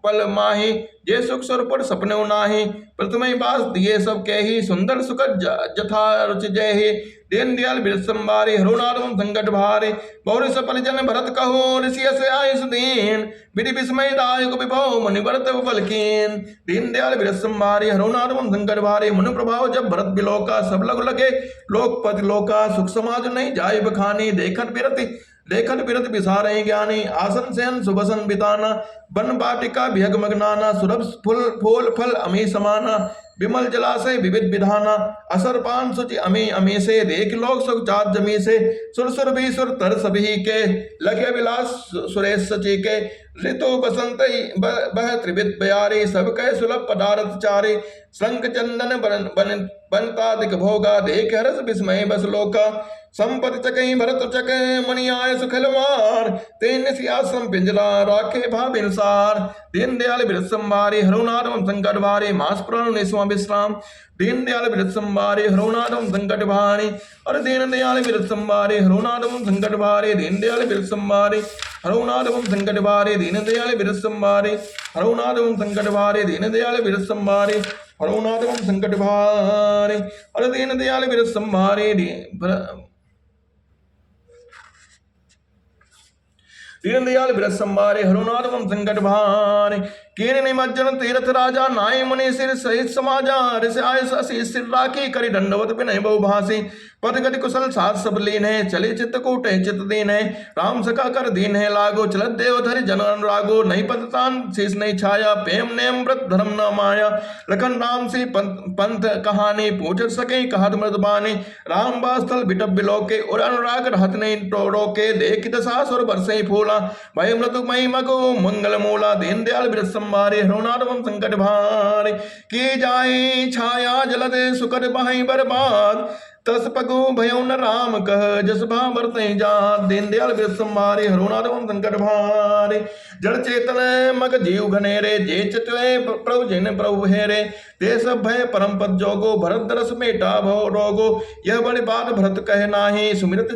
पल माही जे सुख स्वरूप सपने नाही प्रथम बास दिए सब के ही सुंदर सुखद जथा रुचि जय ही दीन दयाल बिरस संभारी हरो नाद मुन संकट भारी बहुरी सफल जन भरत कहो ऋषि से आयुष दीन विधि विस्मय दायक विभव मुनि भरत बलकीन दीन दयाल बिरस संभारी हरो नाद मुन संकट भारी मुनि प्रभाव जब भरत बिलोका सब लग लगे लोकपति लोका सुख समाज नहीं जाय बखानी देखत बिरति बिसारे ज्ञानी आसन सेन सुबसन बिताना बन बाटिका भियग मगनाना सुरभ फूल फल अमी समाना विमल जलाशय विविध विधाना असर पान सुचि अमी अमी से देख लोग सुख चात जमी से सुर भी सुर तर सभी के लगे विलास सुरेश सची के ऋतु बसंत बह त्रिविध बयारी सब कह सुलभ पदार्थ चारी संक चंदन बनतादिक भोगा देख हरस विस्मय बस लोका संपति चकई भरत चके मणि आय सुखलवार तेन सियासम पिंजरा राखे भाबिनसार दीन दयाल बिरस संभारी हरो नाद मुन संकट भारी मास प्राण निस्वा विश्राम दीन दयाल बिरस संभारी हरो नाद मुन संकट भारी और दीन दयाल बिरस संभारी हरो नाद मुन संकट भारी दीन दयाल बिरस संभारी हरो नाद मुन संकट भारी दीन दयाल बिरस संभारी हरो नाद मुन संकट भारी दीन दयाल बिरस संभारी हरो नाद मुन संकट भारी और दीन दयाल बिरस संभारी दीन दयाल बिरस संभारे हरो नाद मुन संकट भारे कीन निमज्जन तीर्थ राजा नाय मुनि सिर सहित समाजा ऋषि आयस असी सिर राखी करि दंडवत बिनय बहु भासी पद गति कुशल साथ सब लीन है चले चित्त कूटे चित्त दीन है राम सखा कर दीन है लागो चलत देव धरि जन अनुरागो नहीं पदतान शीस नहीं छाया प्रेम नेम व्रत धर्म न माया लखन राम से पंथ कहानी पूछत सके कहत मृदबानी राम बास्थल बिटप बिलोके और अनुराग रहत नहीं टोड़ो के देख दशा सुर बरसे फूला भय मृदु मई मगो मंगल मूला दीन दयाल बिरस संभारे हरो नाद मुन संकट भारे की जाए छाया जलद सुकर बहाई बर्बाद तस पगु भयो न राम कह जस भावर तय जात दीन दयाल बिरस संभारे हरो नाद मुन संकट भारे जड़ चेतन मग जीव घनेरे जे चितवे प्रभु जिन प्रभु हेरे ते सब भय परम पद जोगो भरत दरस मेटा भव रोगो यह बड़े बात भरत कहे नाही सुमिरत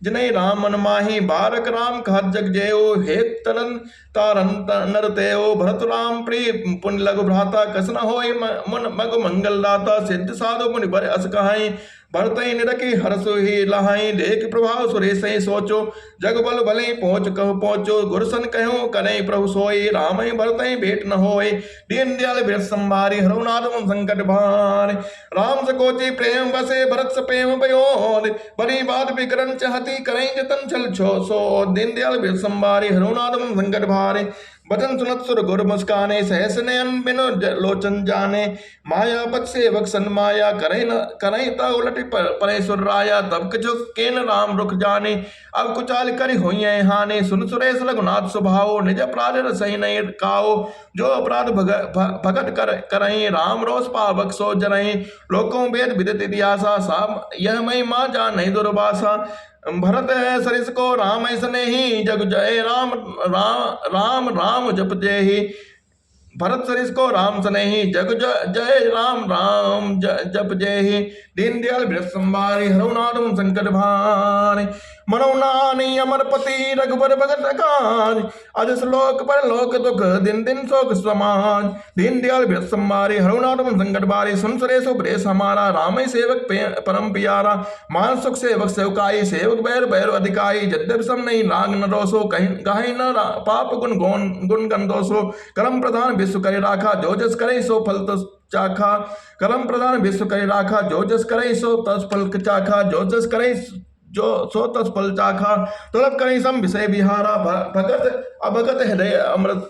जनै राम मन माही बारक राम कहत जग जयो हे तरन तारन नर तेओ भरत राम प्रिय पुण्य लघु भ्राता कसन होय मन मग मंगल दाता सिद्ध साधु मुनि बर अस कहाई भरत निरखी हरसु ही लहाई देख प्रभाव सुरेश सोचो जग बल भले पहुँच कहो पहुँचो गुरसन कहो कने प्रभु सोई राम भरत भेट न होय दीन दयाल बिरस संभारी हरो नाद मुन संकट भार राम सकोचि प्रेम बसे भरत सप्रेम बयोद बड़ी बात बिकरन चाहती करें जतन चल छो सो दीन दयाल बिरस संभारी हरो नाद मुन संकट भारे बचन सुनत सुर गुर मुस्काने, सहस नयन बिनु लोचन जाने। माया पत सेवक सन माया, करई ता उलट परे सुर राया। तब कछु केन राम रुख जाने, अब कुचाल करि होई हानि। सुन सुरेश रघुनाथ स्वभाव, निज अपराध रसई नहीं काओ। जो अपराध भगत करई, राम रोष पावक सो जरई। लोकों वेद विदित इतिहासा, सा यह महिमा जान नहीं दुर्वासा। भरत सरिस को राम स्नेही, जग जय राम राम राम जप जय। भरत सरिस को राम स्नेही, जग जय राम राम जप जय। दीन दयाल वृष संवारी, हरहुनाथ संकट भारी। मनोनानी अमरपति, रघुबर भगत अकाज। अज श्लोक पर लोक दुख, दिन दिन शोक समाज। दीन दयाल वृष संवारी, हरहुनाथ संकट भारी। सुन सुरेश उपदेश हमारा, राम सेवक परम प्यारा। मान सुख सेवक सेवकाई, सेवक बैर बैर अधिकाई। यद्यपि सम नहीं राग न रोसो, कहीं न पाप गुण गण दोषो। कर्म प्रधान विश्व करे राखा, जो जस करे सो फल तस चाखा। कर्म प्रधान विश्व करे राखा, जो जस करे सो तस फल चाखा। जो जस करे जो सो तस फल चाखा, तलब करें सम विषय विहारा। भगत अभगत हृदय अमृत,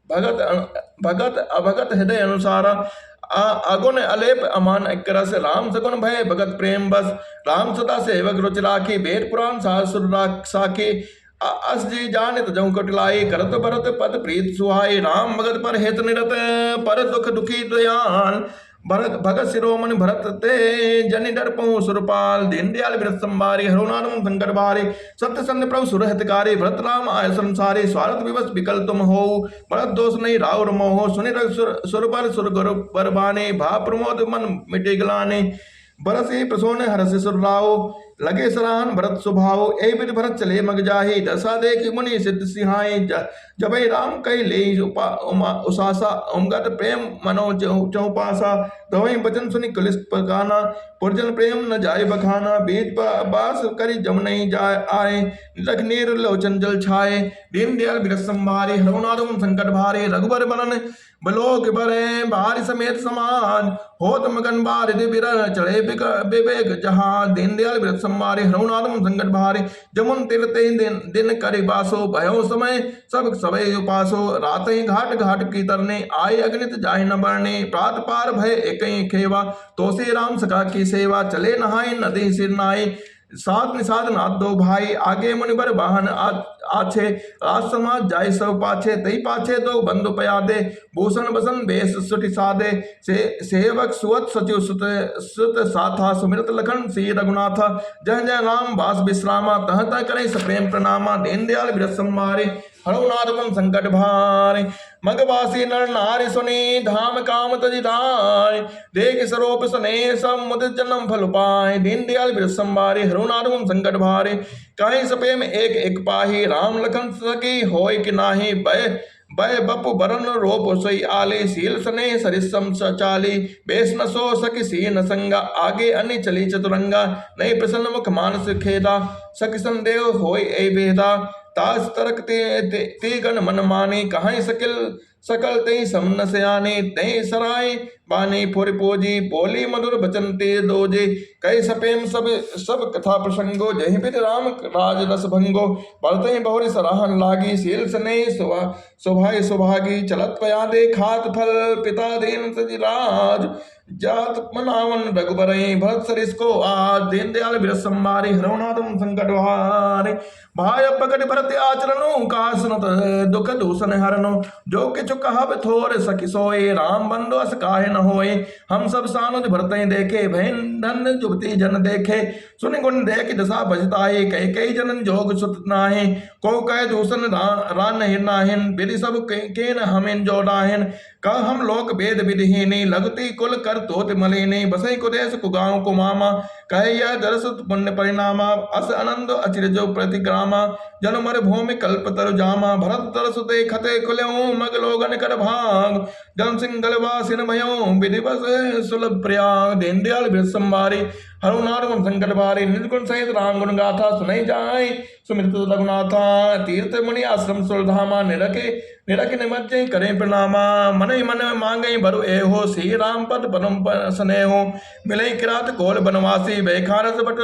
भगत अभगत हृदय अनुसारा। अगुण अलेप अमान रस, राम सगुण भय भगत प्रेम बस। राम सदा सेवक रुचि राखी, वेद पुराण सहस्र साखी। अस जी जानित जऊ कटलाई, करत भरत पद प्रीत सुहाई। राम भगत पर हेत निरत, पर दुख दुखी दयाल। भगत शिरोमणि भरत ते, जनि डर पहु सुरपाल। दीन दयाल वृष संवारी, हरहुनाथ संकट भारी। सत्य संग प्रभु सुर हितकारी, भरत राम आय संसारी। स्वार्थ विवश विकल तुम हो, भरत दोष नहीं राउर मोह। सुनि सुर पर सुर गुर बरबाने, भा प्रमोद मन मिटे गलाने। बरसी प्रसोन हरसि सुर राव, लगे सराहन भरत स्वभाव। ए बिध भरत चले मग जाहि, दशा देखि मुनि सिद्ध सिहाई। जबै राम कहि ले उसासा, उमगत प्रेम मनो चौपासा। तवहि बचन सुनि कलिस पकाना, पुरजन प्रेम न जाय बखाना। बीच बास करि जम नहीं जाय आए, रख नीर लोचन जल छाए। दीन दयाल वृष संवारी, हरहुनाथ संकट भारी। रघुबर बरन बलोक बरे, भारी समेत समाज। होत मगन बारिधि बिरह, चढ़े विवेक जहाज। दीन दयाल वृष संवारी, हरहुनाथ संकट भारी। जमुन तिर ते दिन करि बासो, भयो समय सब सबे उपासो। रातहि घाट घाट की तरने, आए अग्नित जाहि न बरने। प्रात पार भय एकहि खेवा, तो से राम सखा की सेवा। चले नहाय नदी सिर नाई, सात निषाद नाथ दो भाई। आगे मुनिबर वाहन आछे, राज समाज जाय सब पाछे। तई पाछे दो बंधु पयादे, भूषण बसन बेश सुटि सादे। सेवक सुवत सचिव सुत साथा, सुमिरत लखन श्री रघुनाथा। जय जय राम बास विश्रामा, तह तह करे सप्रेम प्रणामा। दीन दयाल वृष संवारी, हरहुनाथ संकट भारी। मगवासी नर नारी सुनी, धाम काम तजि धाय। देख सरोप सने, सब मुदित जन्म फल पाए। दीन दयाल वृष संवारी, हरहुनाथ संकट भारी। काहि सपे में एक एक पाही, राम लखन सकी होय कि नाही। भय बपु बरन रोप सोई आले, सील सने सरिसम सचाली। बेस न सो सकी सीन संगा, आगे अन्य चली चतुरंगा। नहीं प्रसन्न मुख मानस खेदा, सखी संदेह होय ए भेदा। तास तरक ते गण मन माने, कहां सकल ते समन सयाने। ते सराय बानी फुर पोजी, बोली मधुर बचन ते दोजे। कई सपेम सब कथा प्रसंगो, जहि बिध राम राज रस भंगो। बढ़ते बहुरी सराहन लागी, सील सने शोभाय सुभागी। चलत पयादे खात फल, पिता दीन सज राज। जात मनावन रघुबरई, भरत सरिस को आज। दीन दयाल वृष संवारी, हरहुनाथ संकट भारी। भाय पकड़ भरत आचरणो, कासनत दुख दूषण हरनो। जो किछु कहब थोर सखी सोए, राम बंधु अस काहे न होए। हम सब सानुज भरतहि देखे, भैन धन जुगति जन देखे। सुनि गुण देख दशा बजताए, कई जनन जोग सुत नाहि। को कह दूषण रान हिरनाहिन, विधि सब केन हमिन जोड़ाहिन। कह हम लोक वेद विधिहीनी, लगती कुल कर तोत मलिनी। बसई कुदेश कुगांव कुमामा, कहे यह दरस पुण्य परिणामा। अस आनंद अचिरजो प्रतिग्रामा, जन मर भूमि कल्प तरु जामा। भरत तरस ते खते खुल्यों, मग लोगन कर भाग। जन सिंह गलवासिन भयो, विधिवस सुलभ प्रयाग। दीन दयाल वृष संवारी, हरु नाम संकट भारी निर्गुण सहित राम गुण गाथा सुनाई जाए सुमित रघुनाथा तीर्थ मुनि आश्रम सुरधामा निरख निमज्जय करें प्रणामा मन ही मन मांगे बरु एहो श्री राम पद परम स्नेहो मिले किरात कोल बनवासी बैखारस बट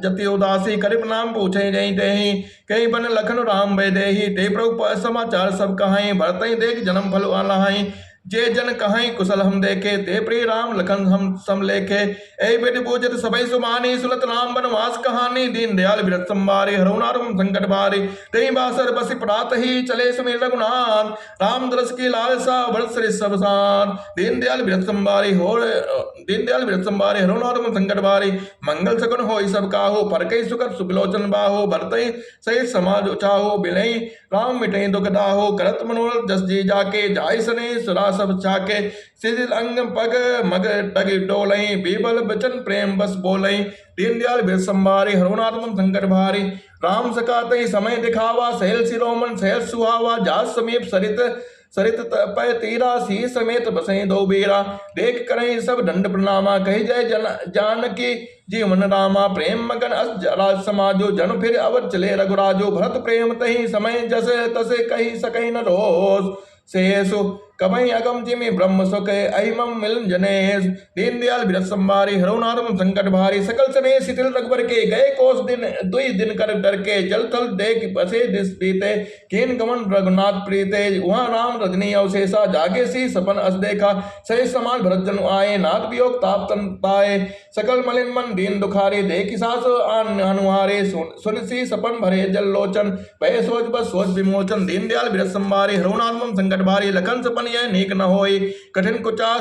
जति उदासी करे प्रणाम पूछे जय देहि कई बन लखन राम वे देहि ते प्रभु समाचार सब कहाई भरतई देख जन्म फल आलाहाई जे जन कहाई कुशल हम देखे ते प्रिय राम लखन हम सम लेखे ऐ बेट पूजत सबई सुमानी सुलत राम बनवास कहानी दीन दयाल बिरत संवारी हरुणारुम संकट बारी तेई बासर बसी प्रात ही चले सुमेर रघुनाथ राम दरस की लालसा बरस रे सब सार दीन दयाल बिरत संवारी हरुणारुम संकट बारी मंगल सगुन होई सब काहो पर कई सुखद सुबिलोचन बाहो भरतई सही समाज उचाहो बिलई राम मिटई दुख दाहो करत मनोरथ जस जी जाके जाय सने सुरा सब चाके शिथिल अंग पग मग टग डोलई बीबल बचन प्रेम बस बोलई दीन दयाल बिरत संवारी हरुणात्म संकट भारी राम सकातई समय दिखावा सहल सिरोमन सहल सुहावा जास समीप सरित पय तीरा सी समेत बसई दो बेरा देख करई सब दंड प्रणामा कही जय जानकी जीवन रामा प्रेम मगन अस राज समाजो जन फिर अवध चले रघुराजो भरत प्रेम तही समय जस तसे कही सकई न रोस शेषु कमई अगम जिमि ब्रह्म सुख अहिमम मिलन जनेश दीन दयाल बिरत संवारी हरुणारुम संकट भारी सकल सने शिथिल रघुबर के गए कोस दिन दुई दिन कर डर के जल थल देख बसे दिस बीते कीन गमन रघुनाथ प्रीते वहाँ राम रजनी अवशेषा जागे सी सपन अस देखा सही समान भरत जनु आए नाथ वियोग ताप तन पाए सकल मलिन मन दीन दुखारे देखि सास अनुहारे सुन सी सपन भरे जल लोचन भय सोच बस सोच विमोचन दीन दयाल बिरत संवारी हरुणारुम संकट भारी लखन सपन यह नीक न होई कठिन कुचा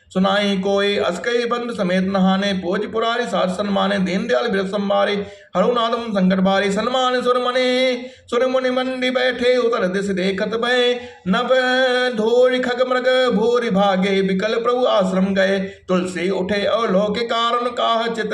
सुनाई कोई अस्कई बंद समेत नहाने पोज पुरारी साथ सन्माने दीन दयाल बिरत संवारी हरुनादम संकट भारी सन्मान सुर मुनि मंडी बैठे उतर दिस देखत भय नभ धोरी खग मृग भूरि भागे विकल प्रभु आश्रम गए तुलसी उठे अवलोक कारण काह चित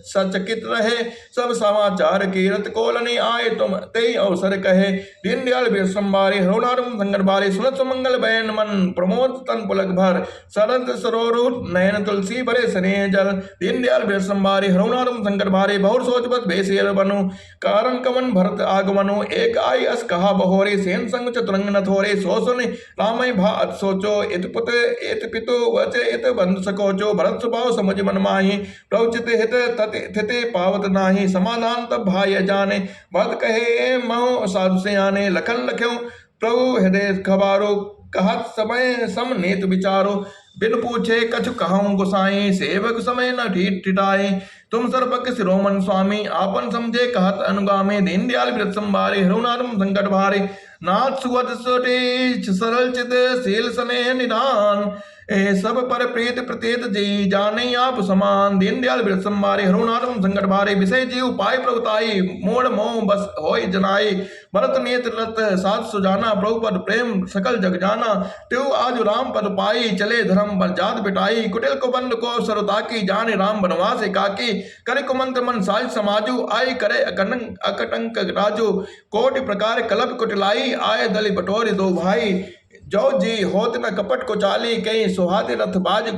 सचकित रहे सब समाचार कीरत कोलनी आए तुम ते अवसर कहे दीन दयाल बिरत संवारी हरुनादम संकट भारी सुनत सुमंगल बैन मन प्रमोद तन पुलक भर सरद सरोरुत नयन तुलसी भरे स्नेह जल दीन दयाल बिरत संवारी हरुणारुम संकट भारी बहुर सोचबत बेसेर बनु कारण कमन भरत आगमनु एक आई अस कहा बहोरे सेन संग चतुरंग न थोरे सो सुन रामय भात सोचो इत पुत इत पितु वच इत बंधु सकोचो भरत स्वभाव समझ मन माही प्रवचित हित थिते पावत नाही समाधान तब भाय जाने भक्त कहे महो साधु से आने लखन लख्यो प्रभु हृदय खबारो कहत समय सम नेत विचारो बिन पूछे कछु कहूँ गुसाई सेवक समय न ठिठाए तुम सर्वज्ञ शिरोमन स्वामी आपन समझे कहत अनुगामी दीन दयाल बिरत संवारी हरुणारुम संकट भारी नाथ सुवद सोटे सरल चित शील स्नेह निधान ए सब पर प्रीत प्रतीत जी जाने आप समान दीन दयाल बिरत संवारी हरुणारुम संकट भारी विषय जी उपाय प्रभुताई मोड़ मोह बस होय जनाई भरत नेत्र रत साथ सुजाना प्रभु पद प्रेम सकल जग जाना त्यों आज राम पद पाई चले धर्म पर जात बिटाई कुटिल कुबंद को सरुताकी जाने राम बनवास एकाकी करे कुमंत्र मन साज समाजु आई करे अकटंक राजू कोटि प्रकार कलप कुटिलाई आए दलि बटोरे दो भाई जो जी होत न कपट को चाली कहीं सुहाते रथ बाज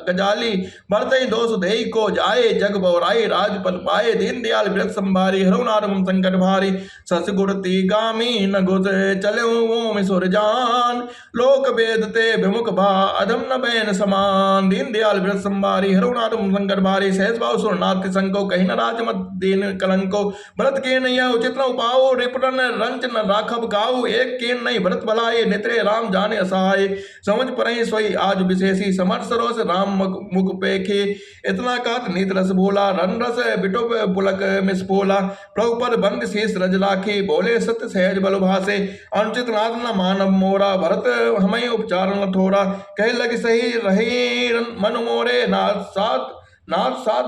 गजाली बढ़ते दोष देई को जाए जग बौराई राजपद पाए दीन दयाल बिरत संभारी हरुणारुम संकट भारी सस गुरती गामी न गुज चले ओम सुर जान लोक वेद ते विमुख भा अधम न बैन समान दीन दयाल बिरत संभारी हरुणारुम संकट भारी सहज भाव सुरनाथ संको कहीं न राज मत दीन कलंको भरत के नैया उचित न उपाओ रिपुटन रंच न राखब गाऊ एक के नहीं भरत भलाए नेत्रे राम जाने असहाय समझ परहि सोई आज विशेषी समर्थ सरोस राम मुख पेखे इतना कहत नीत रस बोला रन रस बिटो पुलक मिसपोला प्रभु पद बंद शीस रज राखी बोले सत्य सहज बल भासे अनुचित नाथ न मानव मोरा भरत हमें उपचार न थोड़ा कह लग सही रही मन मोरे नाथ साथ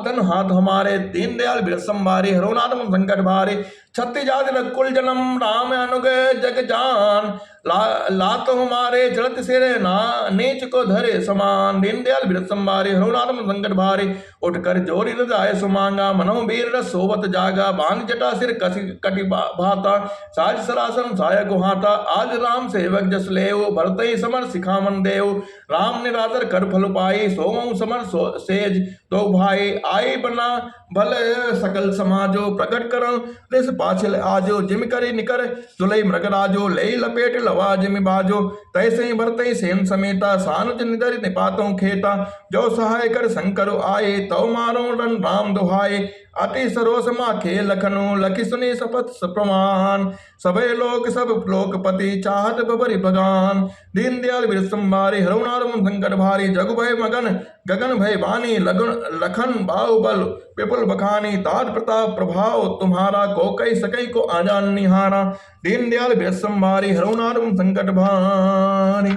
धन हाथ हमारे दीन दयाल बिरत संवारी हरुणारुम संकट भारी छत्ती जाति कुल जन्म राम अनुग जग जान लात हमारे चलत सिर ना नीच को धरे समान। दीनदयाल बिरत संभारे हरुणारम संकट भारे उठ कर जोरी हृदय सुमांगा। मनो वीर रस सोवत जागा बांध जटा सिर कटि भाता साज सरासन सहायक हाथा। आज राम सेवक जस लेव भरतई समर सिखावन देव। राम निरादर कर फल पाई सोमऊ समर सेज दो भाई। आई बना भल सकल समाजो प्रकट करो रिस पाछल आजो। जिम करी निकर दुलई मृग राजो ले लपेट लवा जिमि बाजो। तैसे भरतई सेन समेता सानुज निधर निपातों खेता। जो सहाय कर शंकर आए तव मारो रन राम दुहाए। अति सरोस माखे लखनु लखि सुनि सपथ प्रमाण। सबे लोक सब लोकपति चाहत बबरी भगान। दीनदयाल बिरत संभारे हरुणारम संकट भारी। जगु भय मगन गगन भय बानी लखन बाहुबल विपुल बखानी। तात प्रताप प्रभाव तुम्हारा को कई सकई को आजान निहारा। दीनदयाल बिरत संभारे हरुणारम संकट भारी।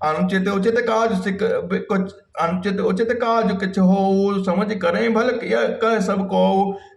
अनुचित उचित काज कुछ अनुचित उचित काज किछ हो समझ करें भल कह सब को।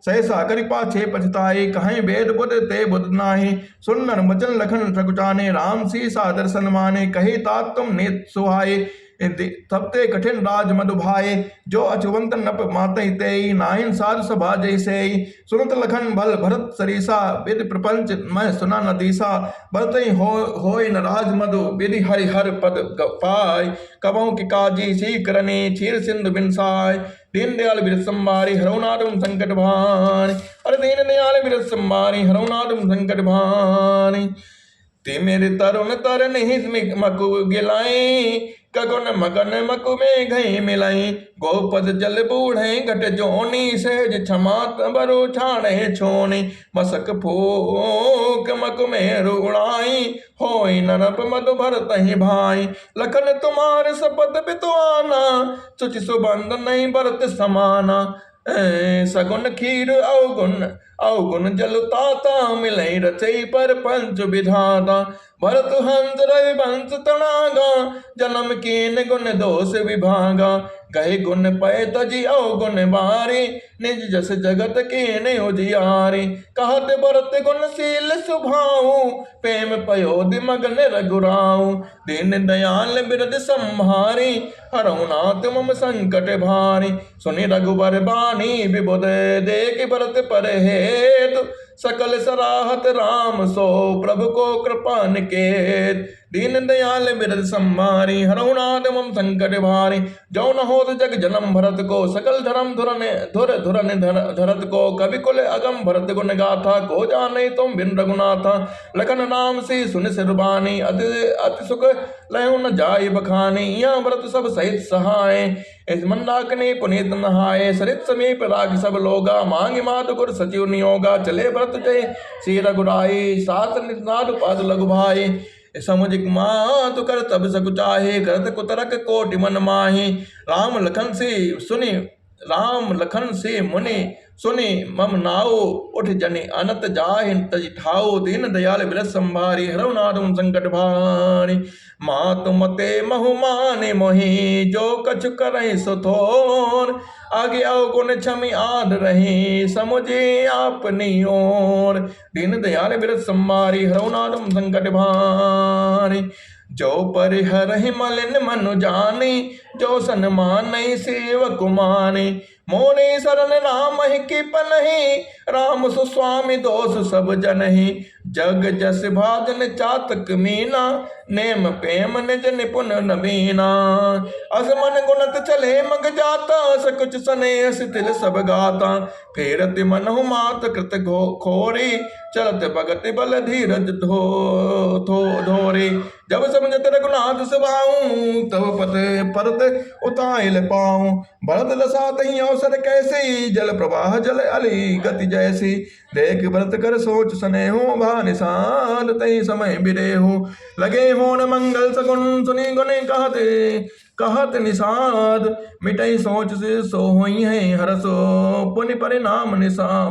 सहसा करि पाछे पछताए कहें वेद बुध ते बुध नाहि। सुनर मचन लखन सकुचाने राम सी सादर सन्माने। कही तात तुम नेत सुहाए तबते कठिन राज मधु भाए। जो अचुवंत नप मातई तेई नाहिन साध सभा जैसेई। सुनत लखन भल भरत सरीसा विद प्रपंच मैं सुना न दीसा। भरतई होय न राज मधु विधि हरि हर पद पाय। कबों की काजी सी करने क्षीर सिंधु बिनसाय। दीनदयाल बिरत संभारे हरुणारम संकट भारी। अरे दीनदयाल बिरत संभारे हरुणारम संकट भारी। ते मेरे तरुण तरन हित मकु गिलाई। कगुन मगन मकु में घई मिलाई। गोपद जल बूढ़े घट जोनी सहज क्षमा बरु छाड़े छोनी। मसक फूक मकु में रुड़ाई होई नरप मधु भरतहि भाई। लखन तुम्हार सपद बितवाना सुचि सुबंध नहीं भरत समाना। सगुन खीर अवगुण जल ताता मिलई रचई पर पंच विधाता। भरत हंस रविवंश तणागा जन्म कीन गुण दोष विभागा। गहे गुण पय तजी अवगुण बारी निज जस जगत कीन उजियारी। कहत भरत गुणशील सुभाऊ प्रेम पयोधि मगन रघुराऊ। दीन दयाल बिरद संभारी हरहुनाथ मम संकट भारी। सुनि रघुबर बानी विबुध देख भरत पर हेतु। सकल सराहत राम सो प्रभु को कृपा निकेत। दीन दयाल बिरद संभारी हरहुनाथ मम संकट भारी। जो न होत जग जन्म भरत को सकल धर्म धुरन धरत को। कवि कुल अगम भरत गुण गाथा को जाने तुम बिन रघुनाथा। लखन नाम से सुन सिरबानी अति सुख लहु न जाय बखानी। यहाँ भरत सब सहित सहाय इस मंदाकिनी पुनीत नहाय। सरित समीप राग सब लोगा मांग मात गुर सचिव नियोगा। चले भरत जय श्री रघुराई सात निनाद पाद लघु भाई। समुझ मात कर तब सकुचाहे करत कुतरक कोटि मन माही। राम लखन से मुनि सुनि मम नाओ उठ जनि अनत जाहि तज ठाओ। दीन दयाल बिरत संभारी हरहुनारम संकट भारी। मातु मते महु माने मोहि जो कछु करहि सो थोर। आगे अवगुण क्षमि आद रही समुझे आपनी ओर। दीन दयाल बिरत संभारी हरहुनारम संकट भारी। जो परिहरहि मलिन मनु जानी जो सन्मानहि सेवक मानी। मोने शरण राम की पनहि राम सुस्वामी दोष सब जनहि। जग जस भाजन चातक मीना नेम प्रेम निज निपुण नवीना। असमन गुणत चले मग जाता सकुच स्नेह सिथिल सब गाता। फेरत मनहु मात कृत खोरी चलत भगत बल धीरज धोरे। जब समझत रघुनाथ सुभाऊ तब पत परत उताइल पाऊं। भरत दशा तही अवसर कैसे जल प्रवाह जल अली गति जैसी। देख भरत कर सोच स्नेहो भा निषाद तही समय बिरेहु। लगे होन मंगल सगुन सुनी गुण कहत निषाद। मिटई सोच से सो होई है हरसो पुनि परिणाम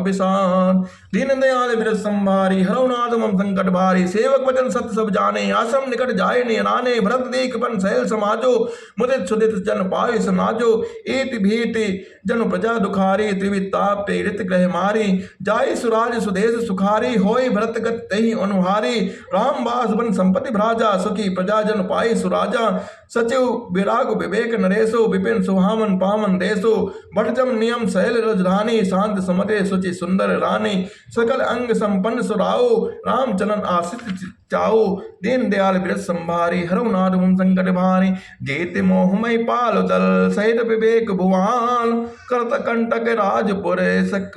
विषाद। दीन दयाल बिरत संभारी हरहुनाथ मम संकट भारी। सेवक वचन सत्य सब जाने आश्रम निकट जाय निराने। भरत देख बन सैल समाजो मुदित सुदित जन पाय समाजो। एति भीति जन प्रजा दुखारी त्रिविताप प्रेरित ग्रह मारी। जाय सुराज सुदेश सुखारी होई भरत गत तहि अनुहारी राम बास बन संपत्ति भ्राजा सुखी प्रजा जन पाई सुराजा सचिव विराग विवेक नरेशो विपिन सुहामन पावन देशो भटजम नियम शैल रजधानी शांत समते सुचि सुंदर रानी सकल अंग संपन्न सुराओ रामचरण आश्रित चाओ दीन दयाल बिरत संभारी हरु नाथ मुम संकट भारी जेत मोहमय पाल दल सहित विवेक भुवान करत कंटक राजपुर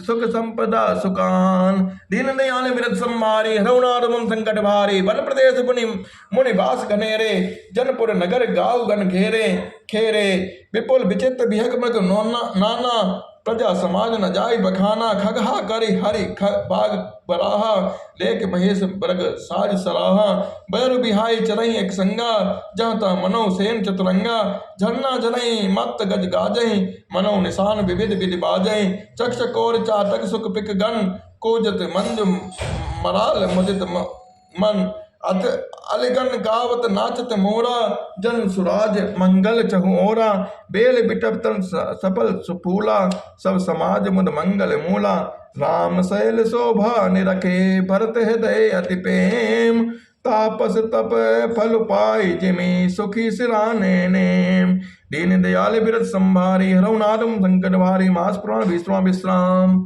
सुख संपदा सुकान दीन दयाल बिरत संभारी हरु नाथ मुम संकट भारी वन प्रदेश पुनि मुनि वास घनेरे जनपुर नगर गाँव गण घेरे खेरे विपुल विचित्र बिहक मृग नाना प्रजा समाज न जाय बखाना खगहा करि हरि बाग बराहा लेक महेश बरग साज सराहा बैर बिहाई चरई एक संगा जहता मनो सेन चतुरंगा झरना झरई मत गज गाजई मनो निशान विविध विधि बाजई चक्ष कोर चाटक सुख पिक गण कोजत मंज मराल मुदित मन अत अलगन गावत नाचत मोरा जन सुराज मंगल चहुओरा बेल बिटप तन सफल सुफूला सब समाज मुद मंगल मूला राम शैल शोभा निरखे भरत हृदय अति प्रेम तापस तप फल पाई जिमि सुखी सिराने नेम दीन दयाल बिरत संभारी हरौ नादम संकट भारी मास पुराण विश्राम